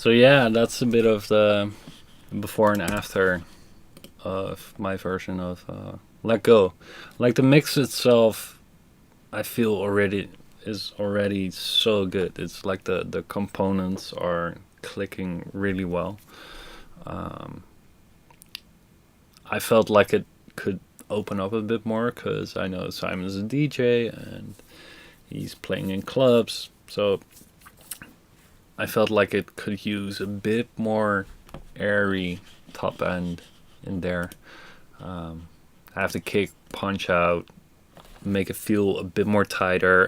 So yeah, that's a bit of the before and after of my version of Let Go. Like the mix itself, I feel already is already so good. It's like the components are clicking really well. I felt like it could open up a bit more, because I know Simon's a DJ and he's playing in clubs, so I felt like it could use a bit more airy top end in there. Have the kick punch out, make it feel a bit more tighter,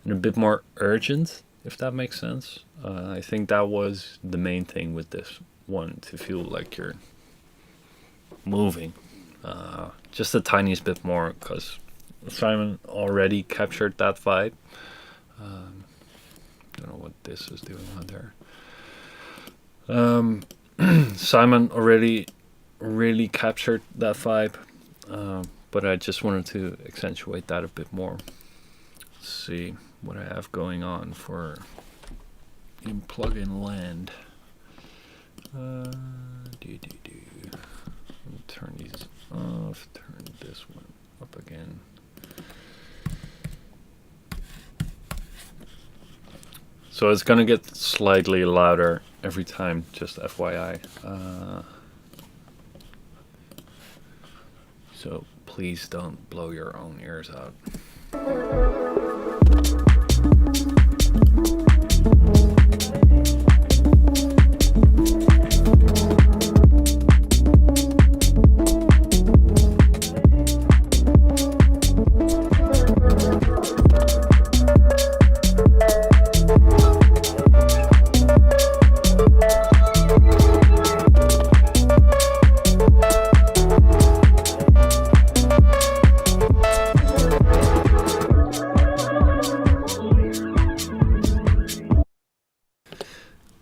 and a bit more urgent, if that makes sense. I think that was the main thing with this one, to feel like you're moving just the tiniest bit more, because Simon already captured that vibe. Don't know what this is doing on there. Simon already really captured that vibe, but I just wanted to accentuate that a bit more. Let's see what I have going on for in plugin land. Turn these off, turn this one up again. So it's gonna get slightly louder every time, just FYI. So please don't blow your own ears out.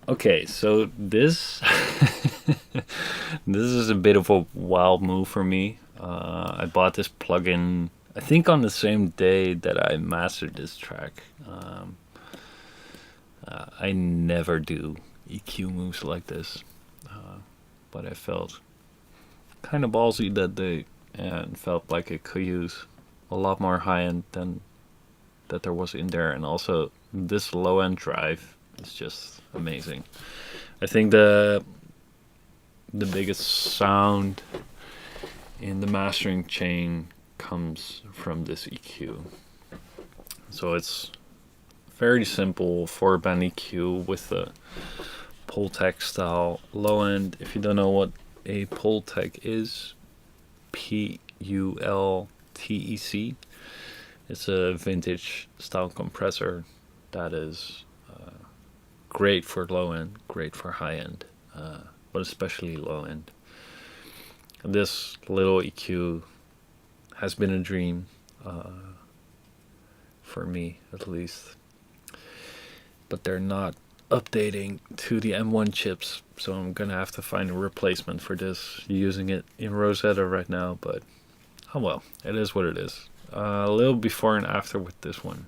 Okay, so this this is a bit of a wild move for me. I bought this plugin, I think, on the same day that I mastered this track. I never do EQ moves like this, but I felt kind of ballsy that day and felt like it could use a lot more high end than that there was in there, and also this low end drive is just amazing. I think the biggest sound in the mastering chain comes from this EQ. So it's very simple 4-band EQ with a Pultec style low end. If you don't know what a Pultec is, Pultec, it's a vintage style compressor that is great for low end, great for high end, but especially low end. This little EQ has been a dream, for me at least, but they're not updating to the M1 chips, so I'm gonna have to find a replacement for this, using it in Rosetta right now, but oh well, it is what it is. A little before and after with this one.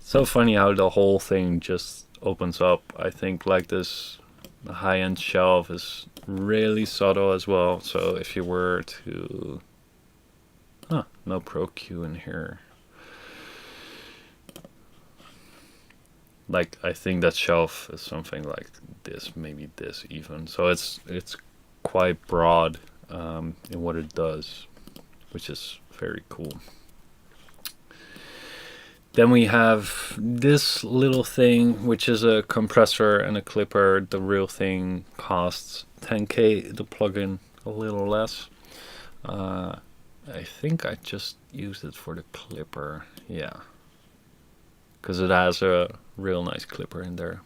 So funny how the whole thing just opens up. I think like this high-end shelf is really subtle as well. So if you were to... no Pro Q in here. Like, I think that shelf is something like this, maybe this even. So it's quite broad in what it does, which is very cool. Then we have this little thing, which is a compressor and a clipper. The real thing costs 10k, the plugin a little less. I think I just used it for the clipper, yeah, because it has a real nice clipper in there.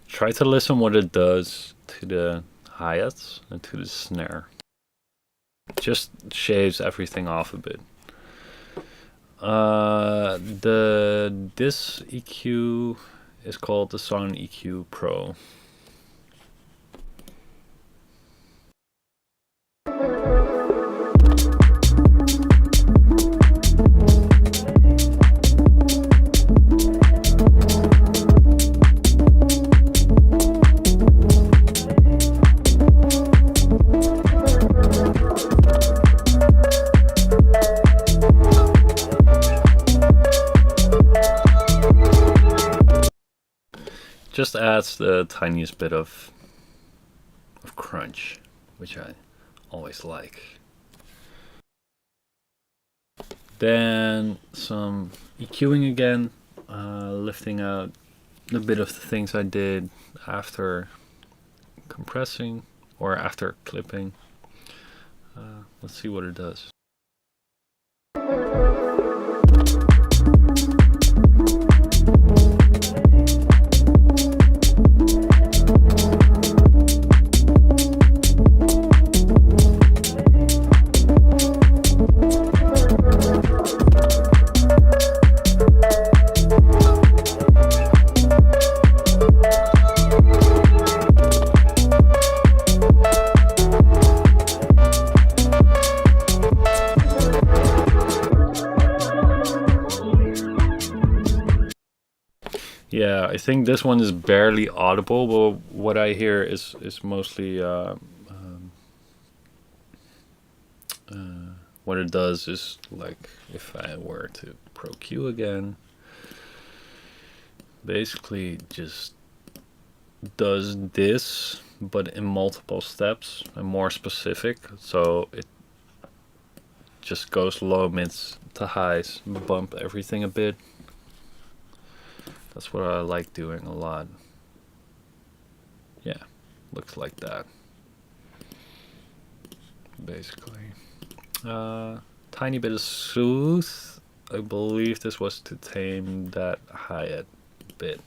Try to listen what it does to the hi-hats and to the snare. Just shaves everything off a bit. This EQ is called the Sound EQ Pro. just adds the tiniest bit of crunch, which I always like. Then some EQing again, lifting out a bit of the things I did after compressing or after clipping. Let's see what it does. Yeah, I think this one is barely audible, but what I hear is mostly what it does is, like, if I were to Pro Q again, basically just does this, but in multiple steps and more specific. So it just goes low, mids to highs, bump everything a bit. That's what I like doing a lot. Yeah, looks like that. Basically. Tiny bit of soothe. I believe this was to tame that hi-hat bit.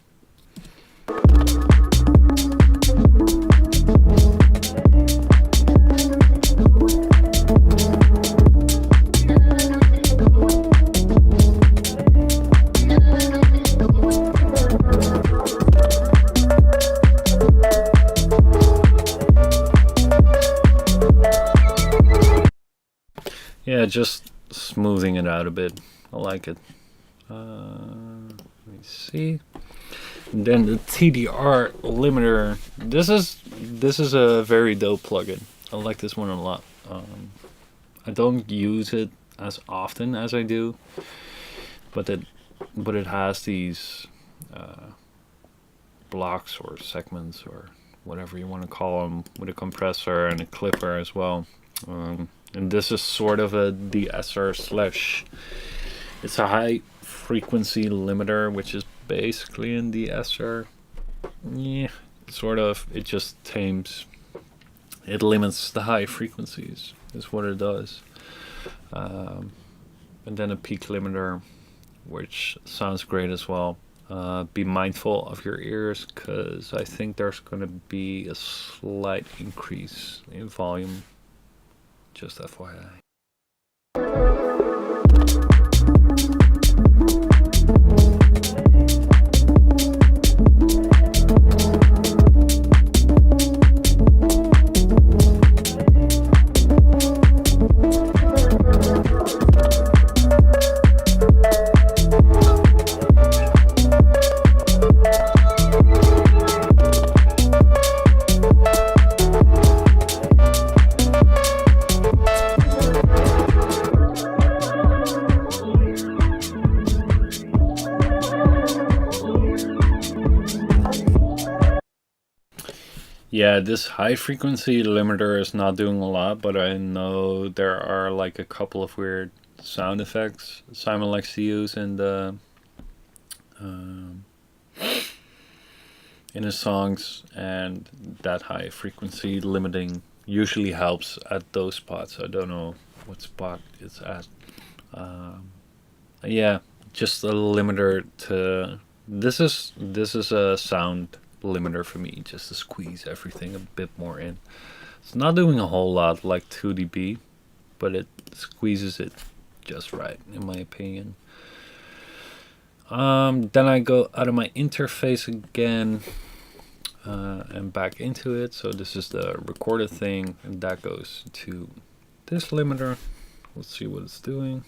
Yeah, just smoothing it out a bit. I like it. Let me see. And then the TDR limiter. This is a very dope plugin. I like this one a lot. I don't use it as often as I do, but it has these blocks or segments or whatever you want to call them, with a compressor and a clipper as well. And this is sort of a de-esser slash, it's a high frequency limiter, which is basically in de-esser. Yeah, sort of. It just tames, it limits the high frequencies, is what it does. And then a peak limiter, which sounds great as well. Be mindful of your ears, because I think there's going to be a slight increase in volume. Just FYI. Yeah, this high frequency limiter is not doing a lot, but I know there are like a couple of weird sound effects Simon likes to use in the in his songs, and that high frequency limiting usually helps at those spots. I don't know what spot it's at. Yeah, just a limiter to this is a sound limiter for me, just to squeeze everything a bit more in. It's not doing a whole lot like 2dB, but it squeezes it just right, in my opinion. Then I go out of my interface again and back into it. So this is the recorded thing, and that goes to this limiter. Let's see what it's doing.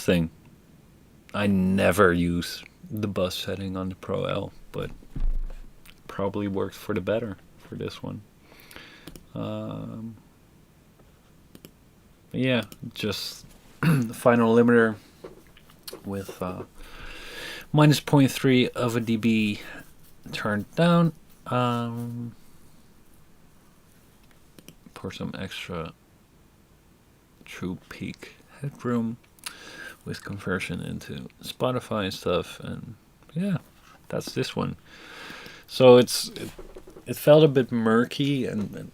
thing. I never use the bus setting on the Pro L, but probably worked for the better for this one. Yeah, just the final limiter with minus 0.3 of a dB turned down for some extra true peak headroom with conversion into Spotify and stuff. And yeah, that's this one. So it felt a bit murky, and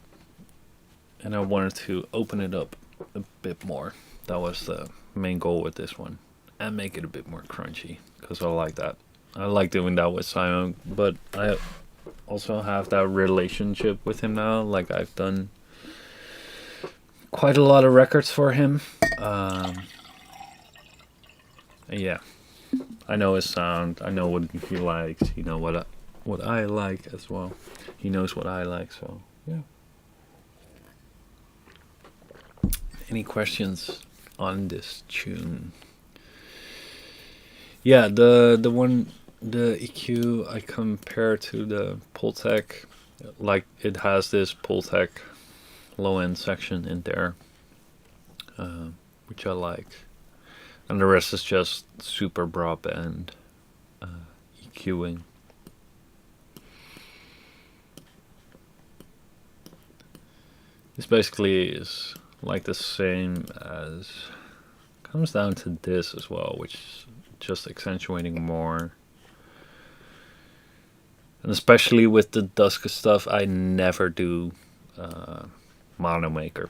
I wanted to open it up a bit more. That was the main goal with this one, and make it a bit more crunchy, because I like that. I like doing that with Simon, but I also have that relationship with him now. Like, I've done quite a lot of records for him. Yeah, I know his sound. I know what he likes. You know what I like as well. He knows what I like. So yeah. Any questions on this tune? Yeah, the EQ I compare to the Pultec. Like, it has this Pultec low end section in there, which I like, and the rest is just super broadband EQing. This basically is like the same as, comes down to this as well, which is just accentuating more. And especially with the Duska stuff, I never do mono maker,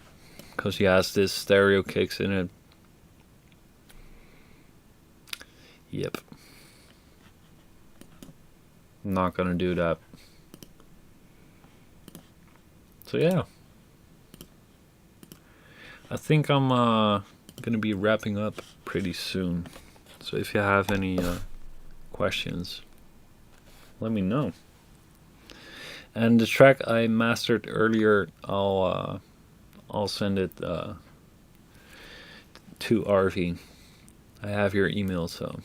because he has this stereo kicks in it. Yep, not gonna do that. So yeah, I think I'm gonna be wrapping up pretty soon. So if you have any questions, let me know. And the track I mastered earlier, I'll send it to RV. I have your email, so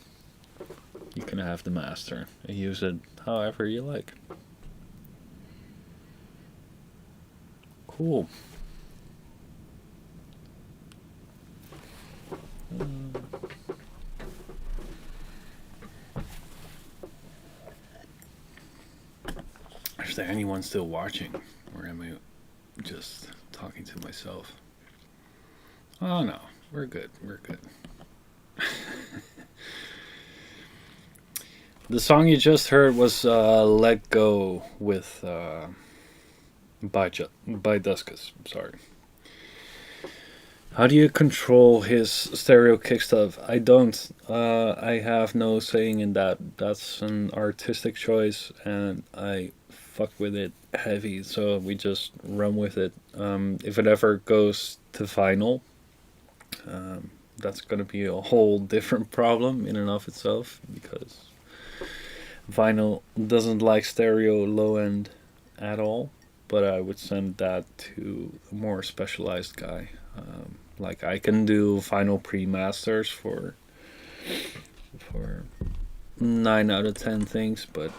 you can have the master and use it however you like. Cool. Is there anyone still watching, or am I just talking to myself? Oh no, we're good. The song you just heard was Let Go with by Duskus. Sorry. How do you control his stereo kick stuff? I don't. I have no saying in that. That's an artistic choice, and I fuck with it heavy, so we just run with it. If it ever goes to vinyl, that's going to be a whole different problem in and of itself, because vinyl doesn't like stereo low end at all. But I would send that to a more specialized guy. Like, I can do vinyl pre-masters for 9 out of 10 things, but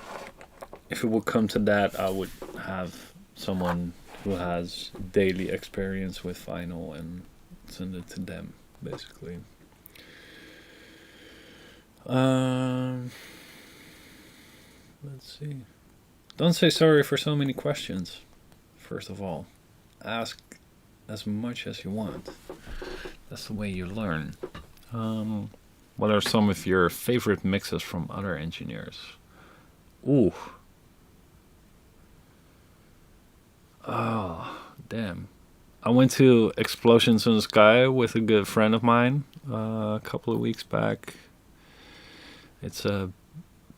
if it would come to that, I would have someone who has daily experience with vinyl and send it to them, basically. Let's see. Don't say sorry for so many questions. First of all, ask as much as you want. That's the way you learn. What are some of your favorite mixes from other engineers? Ooh. Oh, damn. I went to Explosions in the Sky with a good friend of mine a couple of weeks back. It's a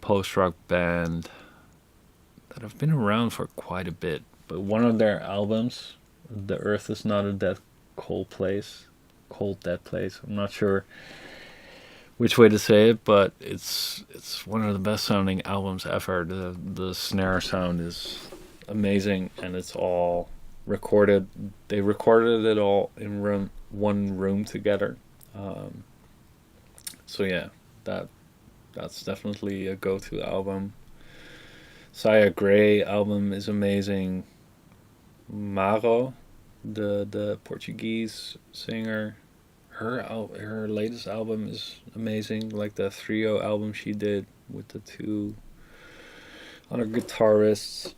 post-rock band that have been around for quite a bit. But one of their albums, The Earth Is Not a Cold Dead Place. I'm not sure which way to say it, but it's one of the best sounding albums ever. The snare sound is amazing, and it's all recorded. They recorded it all in one room together. So yeah, that's definitely a go-to album. Saya Gray album is amazing. Maro, the Portuguese singer, her latest album is amazing. Like the trio album she did with the two other guitarists.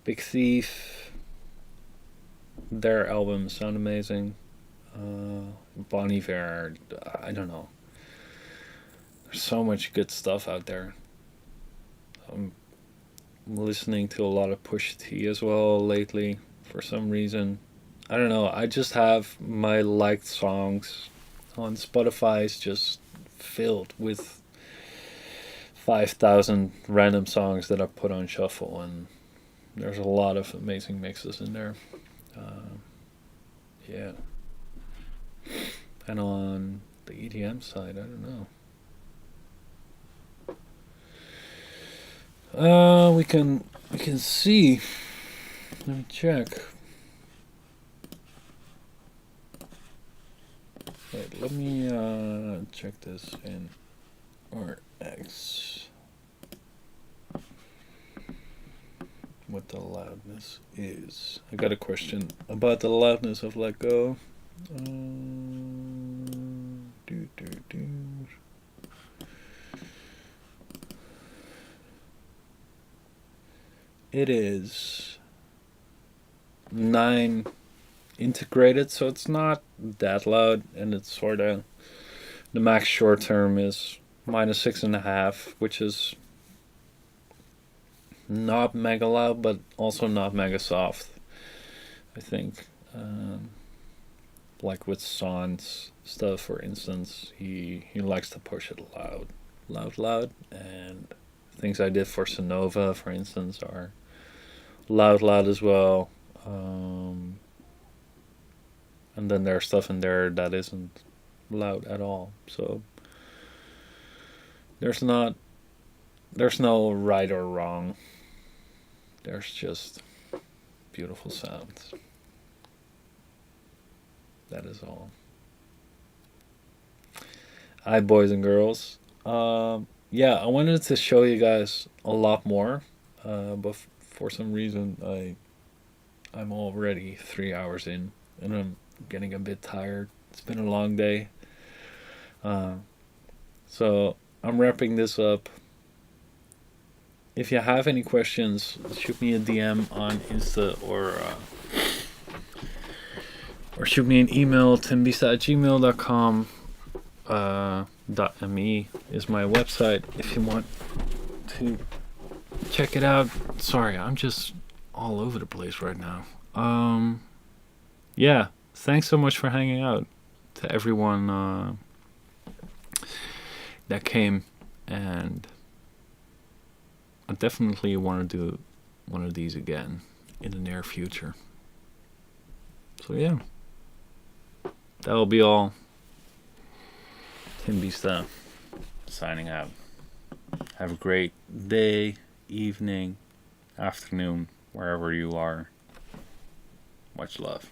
Big Thief, their albums sound amazing. Bon Iver, I don't know. There's so much good stuff out there. I'm listening to a lot of Push T as well lately for some reason. I don't know. I just have my liked songs on Spotify is just filled with 5,000 random songs that I put on shuffle, and there's a lot of amazing mixes in there. Yeah. And on the EDM side, I don't know. We can see. Let me check. Wait, let me check this in RX. What the loudness is. I got a question about the loudness of Let Go. Do, do, do. It is 9 integrated, so it's not that loud, and it's sort of the max short term is -6.5, which is not mega loud, but also not mega soft. I think, like with Son's stuff, for instance, he likes to push it loud, and things I did for Sonova, for instance, are loud as well. And then there's stuff in there that isn't loud at all. So there's no right or wrong. There's just beautiful sounds. That is all. Hi, boys and girls. Yeah, I wanted to show you guys a lot more, but for some reason I'm already 3 hours in, and I'm getting a bit tired. It's been a long day. So I'm wrapping this up. If you have any questions, shoot me a DM on Insta or shoot me an email, timbiesta@gmail.com. .me is my website if you want to check it out. Sorry, I'm just all over the place right now. Yeah, thanks so much for hanging out, to everyone that came, and I definitely want to do one of these again in the near future. So yeah, that'll be all. Tim Biesta signing out. Have a great day, evening, afternoon, wherever you are. Much love.